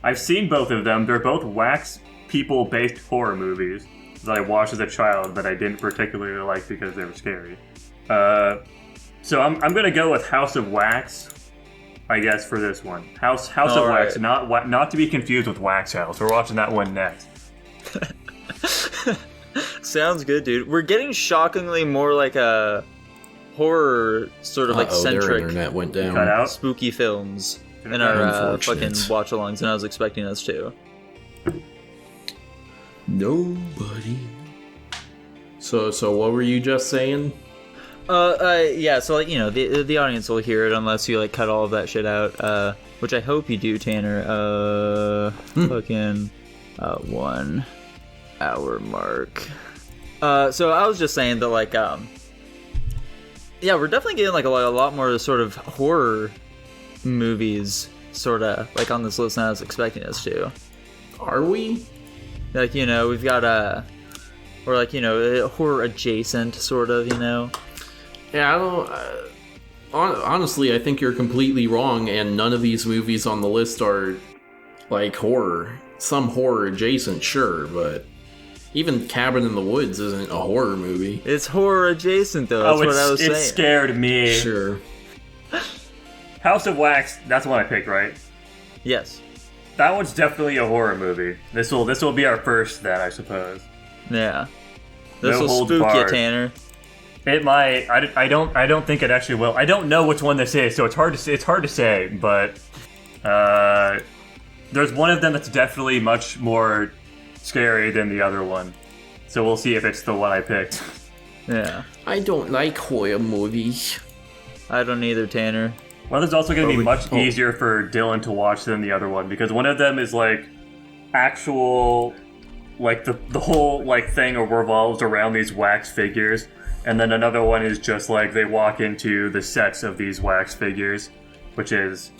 I've seen both of them. They're both wax people-based horror movies that I watched as a child that I didn't particularly like because they were scary. So I'm going to go with House of Wax, I guess, for this one. House of Wax, not to be confused with Wax House. We're watching that one next. Sounds good, dude. We're getting shockingly more like a horror sort of like Their centric internet went down. Cut out. spooky films in our fucking Unfortunate. watch-alongs than I was expecting us to. Nobody. So what were you just saying? Yeah, so like, you know, the audience will hear it unless you like cut all of that shit out, which I hope you do, Tanner. Fucking 1 hour mark. So I was just saying that like, yeah, we're definitely getting like a lot more sort of horror movies, sort of like on this list than I was expecting us to. Are we? Like, you know, we've got or like, you know, horror adjacent, sort of, you know. Yeah, I don't. Honestly, I think you're completely wrong, and none of these movies on the list are like horror. Some horror adjacent, sure, but even Cabin in the Woods isn't a horror movie. It's horror adjacent, though. That's what I was saying. It scared me. Sure. House of Wax, that's the one I picked, right? Yes. That one's definitely a horror movie. This will be our first then, I suppose. Yeah. No This will holds spook you, barred. Tanner. It might. I don't think it actually will. I don't know which one this is, so it's hard to say. It's hard to say, but there's one of them that's definitely much more scary than the other one. So we'll see if it's the one I picked. Yeah. I don't like horror movies. I don't either, Tanner. One is also going to be much easier for Dylan to watch than the other one, because one of them is like actual, like the whole like thing revolves around these wax figures, and then another one is just like they walk into the sets of these wax figures, which is,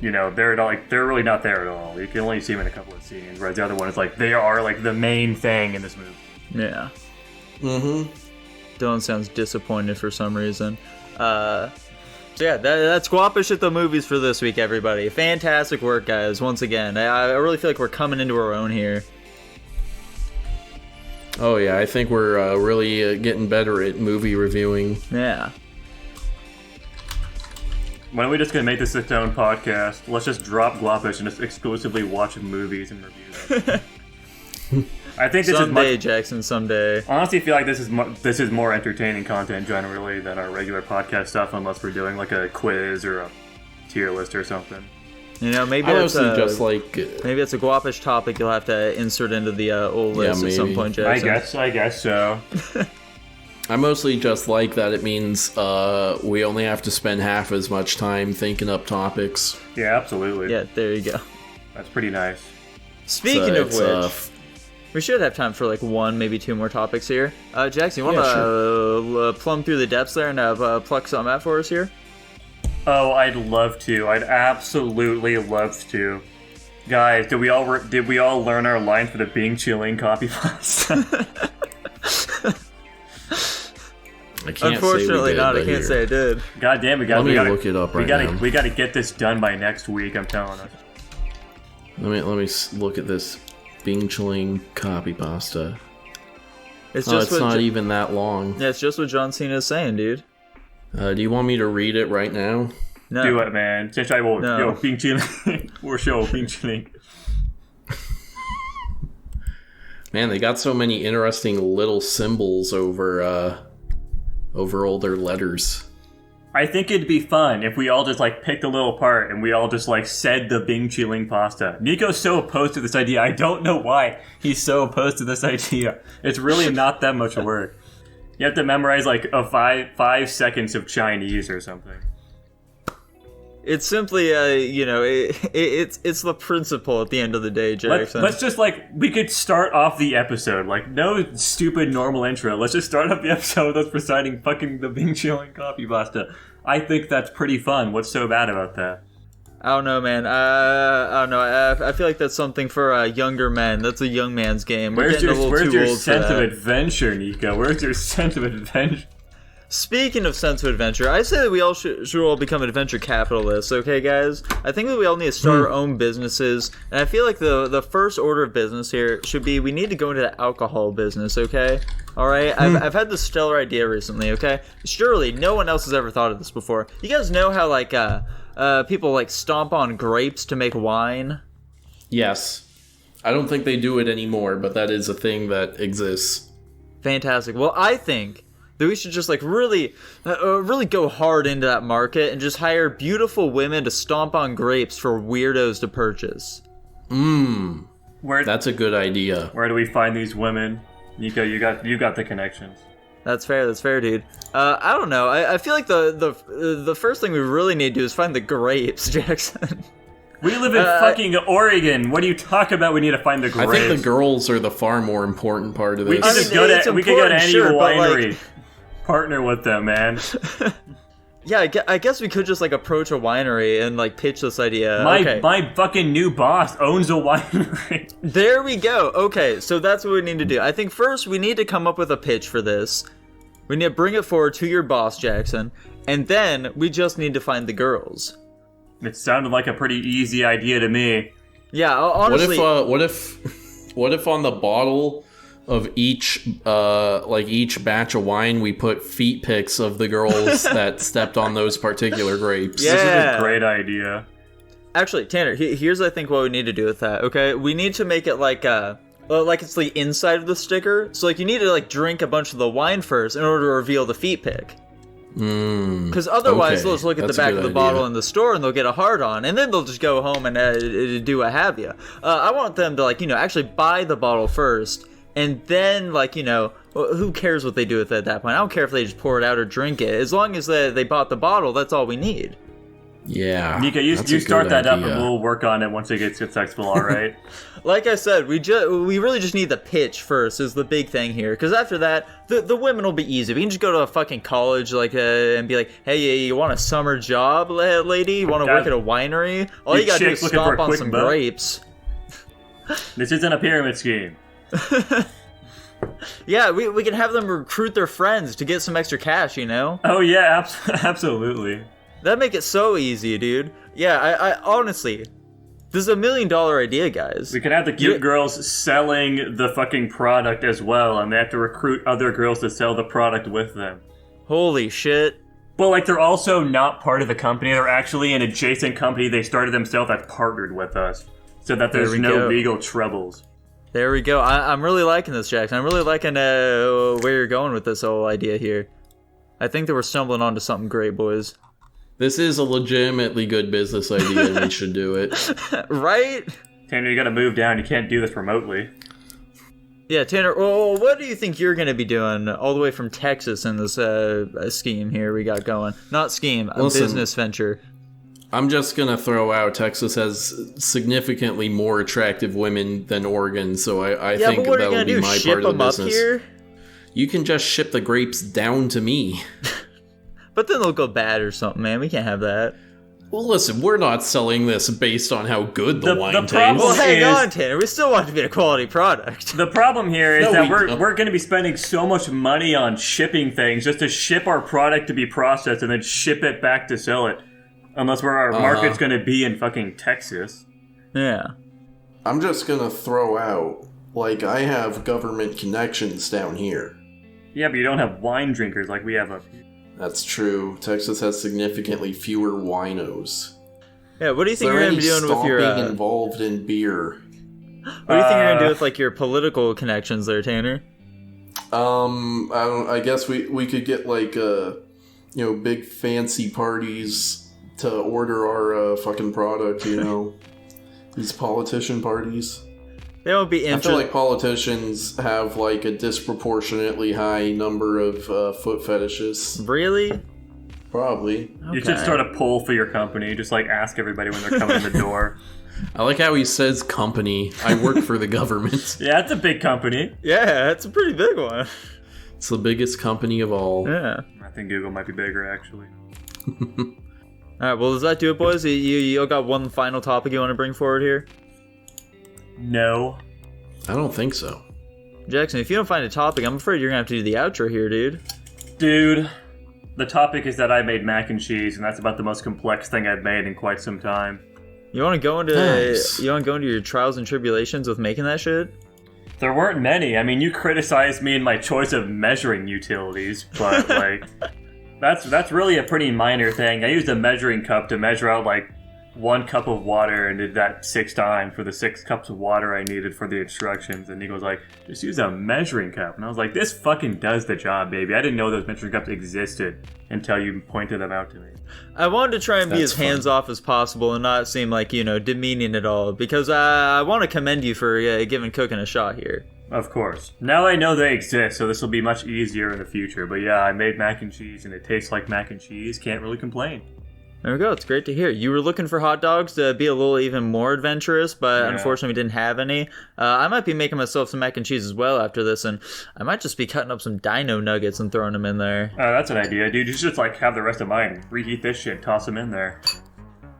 you know, they're really not there at all. You can only see them in a couple of scenes, whereas the other one is like they are like the main thing in this movie. Yeah. Mm-hmm. Dylan sounds disappointed for some reason. So yeah, that's Guapish at the movies for this week, everybody. Fantastic work, guys. Once again, I really feel like we're coming into our own here. Oh yeah, I think we're really getting better at movie reviewing. Yeah. Why don't we just gonna make this its own podcast? Let's just drop Guapish and just exclusively watch movies and review them. I think this someday, is Jackson, someday. Honestly, I feel like this is more entertaining content generally than our regular podcast stuff, unless we're doing like a quiz or a tier list or something. You know, maybe maybe it's a Guapish topic you'll have to insert into the old list at some point, Jackson. I guess so. I mostly just like that it means we only have to spend half as much time thinking up topics. Yeah, absolutely. Yeah, there you go. That's pretty nice. Speaking of which, we should have time for like one, maybe two more topics here. Jackson, you want to plumb through the depths there and pluck something out for us here? Oh, I'd love to. I'd absolutely love to. Guys, did we all learn our line for the Bing Chilling copy pasta? Unfortunately not. I can't say I did. God damn it, guys. Let me look it up right now. We gotta get this done by next week, I'm telling us. Let me look at this Bing Chilling copy pasta. It's not even that long. Yeah, it's just what John Cena is saying, dude. Do you want me to read it right now? No. Do it, man. Since I will, No. Bing Chilling. We're show Bing Chilling. Man, they got so many interesting little symbols over all their letters. I think it'd be fun if we all just like picked a little part and we all just like said the Bing Chilling pasta. Nico's so opposed to this idea. I don't know why he's so opposed to this idea. It's really not that much work. You have to memorize like a 5 seconds of Chinese or something. It's simply, it's the principle at the end of the day, Jackson. Let's just we could start off the episode no stupid normal intro. Let's just start off the episode with us reciting fucking the Bing Chilling copy pasta. I think that's pretty fun. What's so bad about that? I don't know, man. I don't know. I feel like that's something for younger men. That's a young man's game. Where's your sense of adventure, Nico? Where's your sense of adventure? Speaking of sense of adventure, I say that we all should all become adventure capitalists, okay, guys? I think that we all need to start our own businesses, and I feel like the first order of business here should be we need to go into the alcohol business, okay? Alright? I've had this stellar idea recently, okay? Surely no one else has ever thought of this before. You guys know how, people, stomp on grapes to make wine? Yes. I don't think they do it anymore, but that is a thing that exists. Fantastic. Well, I think that we should just really go hard into that market and just hire beautiful women to stomp on grapes for weirdos to purchase. That's a good idea. Where do we find these women? Nico, you got the connections. That's fair, dude. I don't know. I feel like the first thing we really need to do is find the grapes, Jackson. We live in fucking Oregon. What do you talk about? We need to find the grapes. I think the girls are the far more important part of this. We could just go to any winery. Partner with them, man. Yeah, I guess we could just approach a winery and pitch this idea. My fucking new boss owns a winery. There we go. Okay, so that's what we need to do. I think first we need to come up with a pitch for this. We need to bring it forward to your boss, Jackson, and then we just need to find the girls. It sounded like a pretty easy idea to me. Yeah, honestly. What if on the bottle of each batch of wine we put feet pics of the girls that stepped on those particular grapes? Yeah. This is a great idea. Actually, Tanner, here's I think what we need to do with that, okay? We need to make it like it's the inside of the sticker. So like you need to like drink a bunch of the wine first in order to reveal the feet pic. Because otherwise they'll just look at the back of the bottle in the store and they'll get a hard on, and then they'll just go home and do what have you. I want them to like actually buy the bottle first, and then like who cares what they do with it at that point? I don't care if they just pour it out or drink it. As long as they bought the bottle, that's all we need. Yeah. Nika, you start that up and we'll work on it once it gets successful, alright? Like I said, we really just need the pitch first is the big thing here. Because after that, the women will be easy. We can just go to a fucking college and be like, hey, you want a summer job, lady? You want to work at a winery? All you gotta do is stomp on some grapes. This isn't a pyramid scheme. Yeah, we can have them recruit their friends to get some extra cash, Oh yeah, absolutely. That'd make it so easy, dude. Yeah, I honestly, this is $1 million idea, guys. We could have the cute girls selling the fucking product as well, and they have to recruit other girls to sell the product with them. Holy shit. Well, like, they're also not part of the company. They're actually an adjacent company they started themselves that's partnered with us, so that there's no legal troubles. There we go. I'm really liking this, Jackson. I'm really liking where you're going with this whole idea here. I think that we're stumbling onto something great, boys. This is a legitimately good business idea, and we should do it. Right? Tanner, you gotta move down. You can't do this remotely. Yeah, Tanner, well, what do you think you're going to be doing all the way from Texas in this scheme here we got going? Not scheme, a business venture. I'm just going to throw out Texas has significantly more attractive women than Oregon, so I think that will be my part of the business. Here? You can just ship the grapes down to me. But then they'll go bad or something, man. We can't have that. Well, listen, we're not selling this based on how good the wine tastes. Well, hang on, Tanner. We still want it to be a quality product. The problem here is that we're going to be spending so much money on shipping things just to ship our product to be processed and then ship it back to sell it. Unless our market's going to be in fucking Texas. Yeah. I'm just going to throw out, like, I have government connections down here. Yeah, but you don't have wine drinkers like we have up here. That's true. Texas has significantly fewer winos. Yeah, what do you think you're going to be doing with your... involved in beer? What do you think you're going to do with, like, your political connections there, Tanner? I guess we could get, like, big fancy parties to order our fucking product, These politician parties. They won't be interested. I feel like politicians have like a disproportionately high number of foot fetishes. Really? Probably. Okay. You should start a poll for your company. Just like ask everybody when they're coming in the door. I like how he says company. I work for the government. Yeah, it's a big company. Yeah, it's a pretty big one. It's the biggest company of all. Yeah. I think Google might be bigger, actually. Alright, well, does that do it, boys? You got one final topic you want to bring forward here? No. I don't think so. Jackson, if you don't find a topic, I'm afraid you're going to have to do the outro here, dude. Dude, the topic is that I made mac and cheese, and that's about the most complex thing I've made in quite some time. You want to go into your trials and tribulations with making that shit? There weren't many. I mean, you criticized me in my choice of measuring utilities, but like that's really a pretty minor thing. I used a measuring cup to measure out like 1 cup of water and did that 6 times for the 6 cups of water I needed for the instructions. And Nico was like, just use a measuring cup. And I was like, this fucking does the job, baby. I didn't know those measuring cups existed until you pointed them out to me. I wanted to try and be as hands-off as possible and not seem like, demeaning at all. Because I want to commend you for giving cooking a shot here. Of course. Now I know they exist, so this will be much easier in the future. But yeah, I made mac and cheese and it tastes like mac and cheese. Can't really complain. There we go. It's great to hear. You were looking for hot dogs to be a little even more adventurous, but unfortunately we didn't have any. I might be making myself some mac and cheese as well after this, and I might just be cutting up some dino nuggets and throwing them in there. That's an idea, dude. You should just have the rest of mine. Reheat this shit, toss them in there.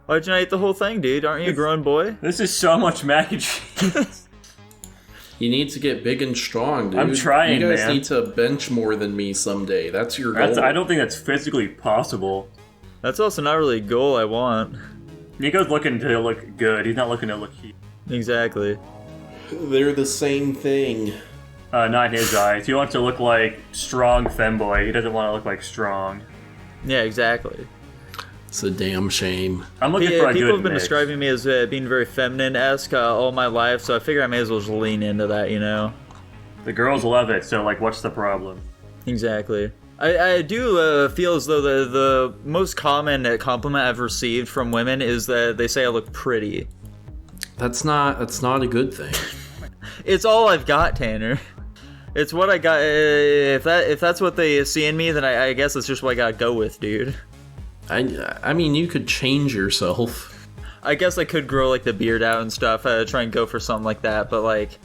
Why'd you not eat the whole thing, dude? Aren't you a grown boy? This is so much mac and cheese. You need to get big and strong, dude. I'm trying, man. You guys need to bench more than me someday. That's your goal. I don't think that's physically possible. That's also not really a goal I want. Nico's looking to look good. He's not looking to look cute. Exactly. They're the same thing. Not in his eyes. He wants to look like strong femboy. He doesn't want to look like strong. Yeah, exactly. It's a damn shame. I'm looking for a People good have been mix. describing me as being very feminine-esque all my life, so I figure I may as well just lean into that, you know? The girls love it, so like, what's the problem? Exactly. I do feel as though the most common compliment I've received from women is that they say I look pretty. That's not a good thing. It's all I've got, Tanner. It's what I got. If that's what they see in me, then I guess it's just what I gotta go with, dude. I mean, you could change yourself. I guess I could grow like the beard out and stuff, try and go for something like that, but like,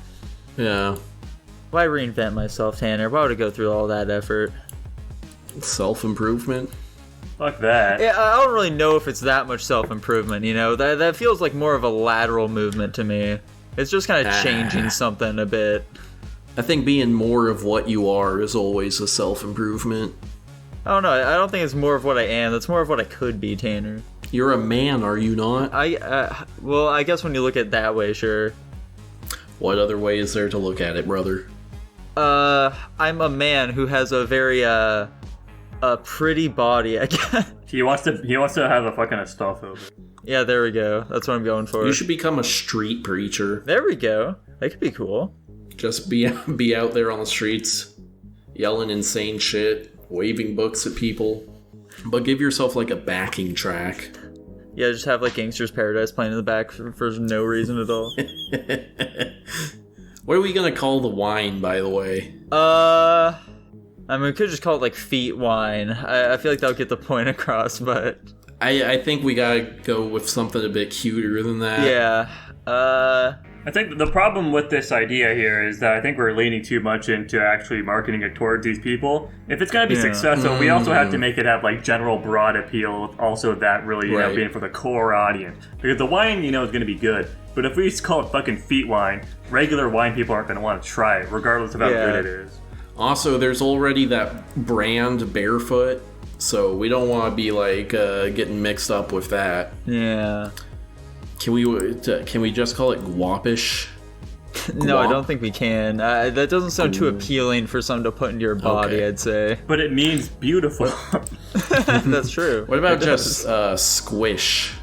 Yeah. why reinvent myself, Tanner? Why would I go through all that effort? Self-improvement. Fuck that. Yeah, I don't really know if it's that much self-improvement, you know? That feels like more of a lateral movement to me. It's just kind of changing something a bit. I think being more of what you are is always a self-improvement. I don't know, I don't think it's more of what I am, that's more of what I could be, Tanner. You're a man, are you not? Well, I guess when you look at it that way, sure. What other way is there to look at it, brother? I'm a man who has a very, a pretty body, I guess. He wants to have a fucking estophel. Yeah, there we go. That's what I'm going for. You should become a street preacher. There we go. That could be cool. Just be out there on the streets, yelling insane shit, waving books at people. But give yourself like a backing track. Yeah, just have like Gangster's Paradise playing in the back for no reason at all. What are we gonna call the wine, by the way? I mean, we could just call it like feet wine. I feel like that'll get the point across, but I think we gotta go with something a bit cuter than that. yeah. I think the problem with this idea here is that I think we're leaning too much into actually marketing it towards these people. If it's going to be successful, we also have to make it have like general broad appeal, also that really, you know, being for the core audience. Because the wine, you know, is going to be good. But if we just call it fucking feet wine, regular wine people aren't going to want to try it, regardless of how good it is. Also, there's already that brand Barefoot, so we don't want to be like getting mixed up with that. Yeah. Can we just call it Guapish? No, I don't think we can. That doesn't sound too appealing for something to put into your body, Okay. I'd say. But it means beautiful. That's true. What about just Squish?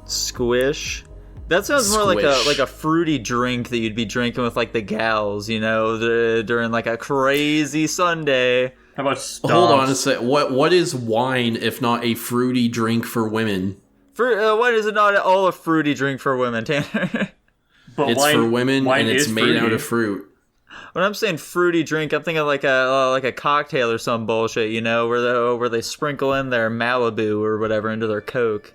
Squish? That sounds more Squish. like a fruity drink that you'd be drinking with like the gals, you know, during like a crazy Sunday. How about stomps? Hold on a sec. What is wine if not a fruity drink for women? Why is it not all a fruity drink for women, Tanner? But It's for women wine and it's is made fruity. out of fruit. When I'm saying fruity drink, I'm thinking like a cocktail or some bullshit, you know, where they sprinkle in their Malibu or whatever into their Coke.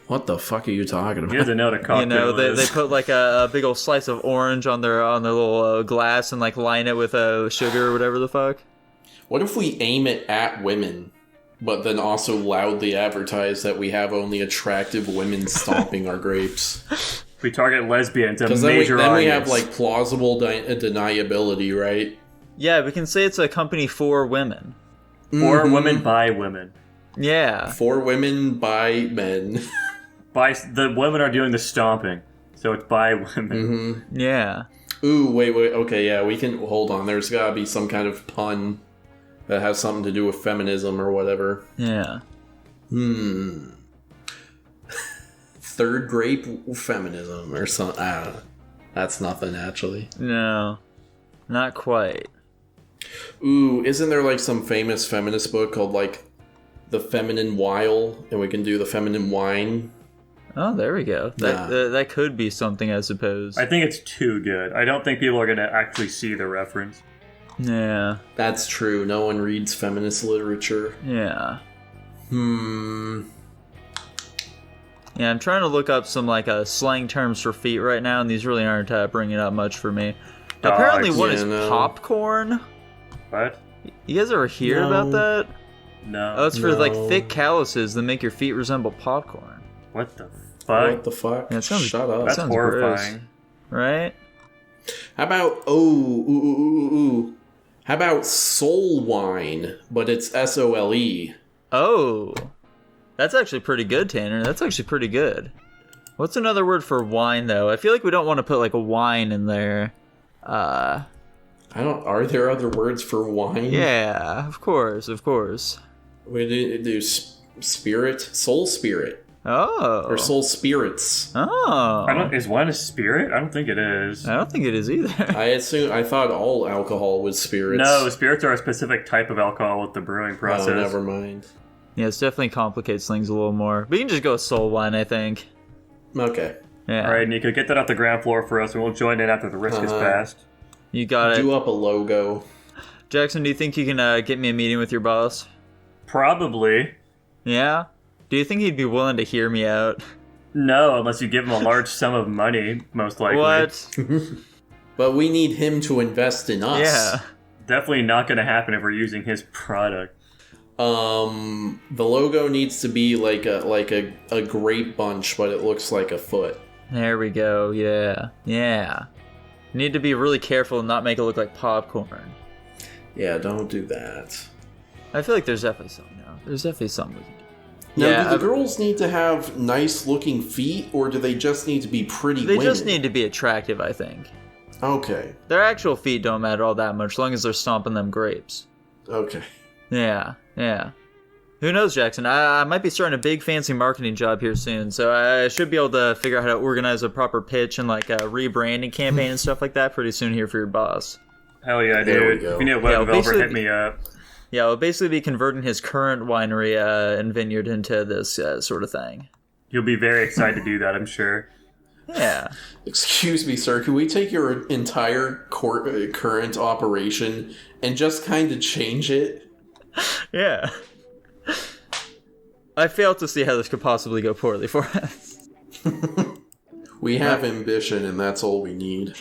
What the fuck are you talking He about? doesn't know what a cocktail You know, they is. put like a big old slice of orange on their little glass and like line it with sugar or whatever the fuck. What if we aim it at women, but then also loudly advertise that we have only attractive women stomping our grapes? We target lesbians, a Because major then we audience. have like plausible deniability, right? Yeah, we can say it's a company for women. For women by women. Yeah. For women by men. The women are doing the stomping, so it's by women. Yeah. Ooh, wait, okay, yeah, we can, hold on, there's gotta be some kind of pun that has something to do with feminism or whatever. Yeah. Third grape feminism or something, I don't know. That's nothing, actually. No. Not quite. Ooh, isn't there like some famous feminist book called like The Feminine Wile, and we can do the feminine wine? Oh, there we go. Nah. That could be something, I suppose. I think it's too good. I don't think people are going to actually see the reference. Yeah. That's true, no one reads feminist literature. Yeah. Yeah, I'm trying to look up some like slang terms for feet right now, and these really aren't bringing up much for me. Apparently, one yeah, is no. popcorn. What? You guys ever hear No. about that? No. Oh, it's for like No. thick calluses that make your feet resemble popcorn. What the fuck? What the fuck? Yeah, it sounds- Shut up. That's sounds horrifying. Right? How about ooh. How about soul wine, but it's SOLE? Oh, that's actually pretty good, Tanner. That's actually pretty good. What's another word for wine, though? I feel like we don't want to put like a wine in there. I don't. Are there other words for wine? Yeah, of course. We do spirit, soul spirit, Oh. or soul spirits. Oh. Is wine a spirit? I don't think it is. I don't think it is either. I thought all alcohol was spirits. No, spirits are a specific type of alcohol with the brewing process. Oh, never mind. Yeah, it definitely complicates things a little more. But you can just go soul wine, I think. Okay. Yeah. All right, Nico, get that off the ground floor for us, and we'll join in after the risk is passed. You got it. Do up a logo. Jackson, do you think you can get me a meeting with your boss? Probably. Yeah? Do you think he'd be willing to hear me out? No, unless you give him a large sum of money, most likely. What? But we need him to invest in us. Yeah. Definitely not going to happen if we're using his product. The logo needs to be like a grape bunch, but it looks like a foot. There we go. Yeah. Yeah. Need to be really careful and not make it look like popcorn. Yeah, don't do that. I feel like there's definitely something now. There's definitely something we can do. Now, Yeah, do the girls need to have nice-looking feet, or do they just need to be pretty They women? just need to be attractive, I think. Okay. Their actual feet don't matter all that much, as long as they're stomping them grapes. Okay. Yeah, yeah. Who knows, Jackson? I might be starting a big fancy marketing job here soon, so I should be able to figure out how to organize a proper pitch and like a rebranding campaign and stuff like that pretty soon here for your boss. Hell yeah, There we dude. go. If you need a web Yeah, developer, basically- hit me up. Yeah, we'll basically be converting his current winery and vineyard into this sort of thing. You'll be very excited to do that, I'm sure. Yeah. Excuse me, sir. Can we take your entire current operation and just kind of change it? Yeah. I fail to see how this could possibly go poorly for us. We have ambition, and that's all we need.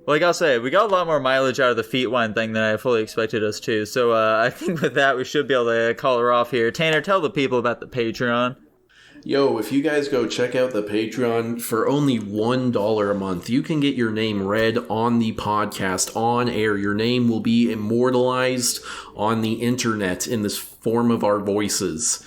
Like I'll say, we got a lot more mileage out of the feet wine thing than I fully expected us to, so I think with that we should be able to call her off here. Tanner, tell the people about the Patreon. Yo, if you guys go check out the Patreon for only $1 a month, you can get your name read on the podcast, on air. Your name will be immortalized on the internet in this form of our voices.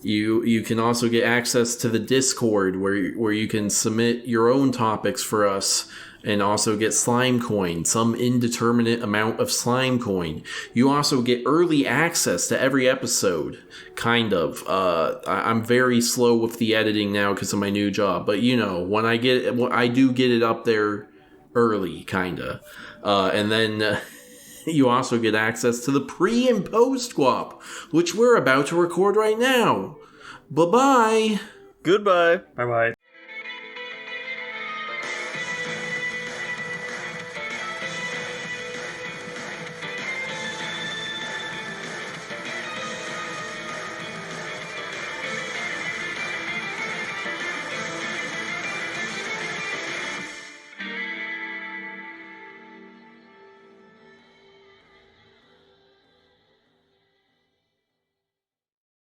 You can also get access to the Discord where you can submit your own topics for us. And also get slime coin, some indeterminate amount of slime coin. You also get early access to every episode, kind of. I'm very slow with the editing now because of my new job, but you know, when I do get it up there early, kinda. And then you also get access to the pre and post guap, which we're about to record right now. Bye bye. Goodbye. Bye-bye.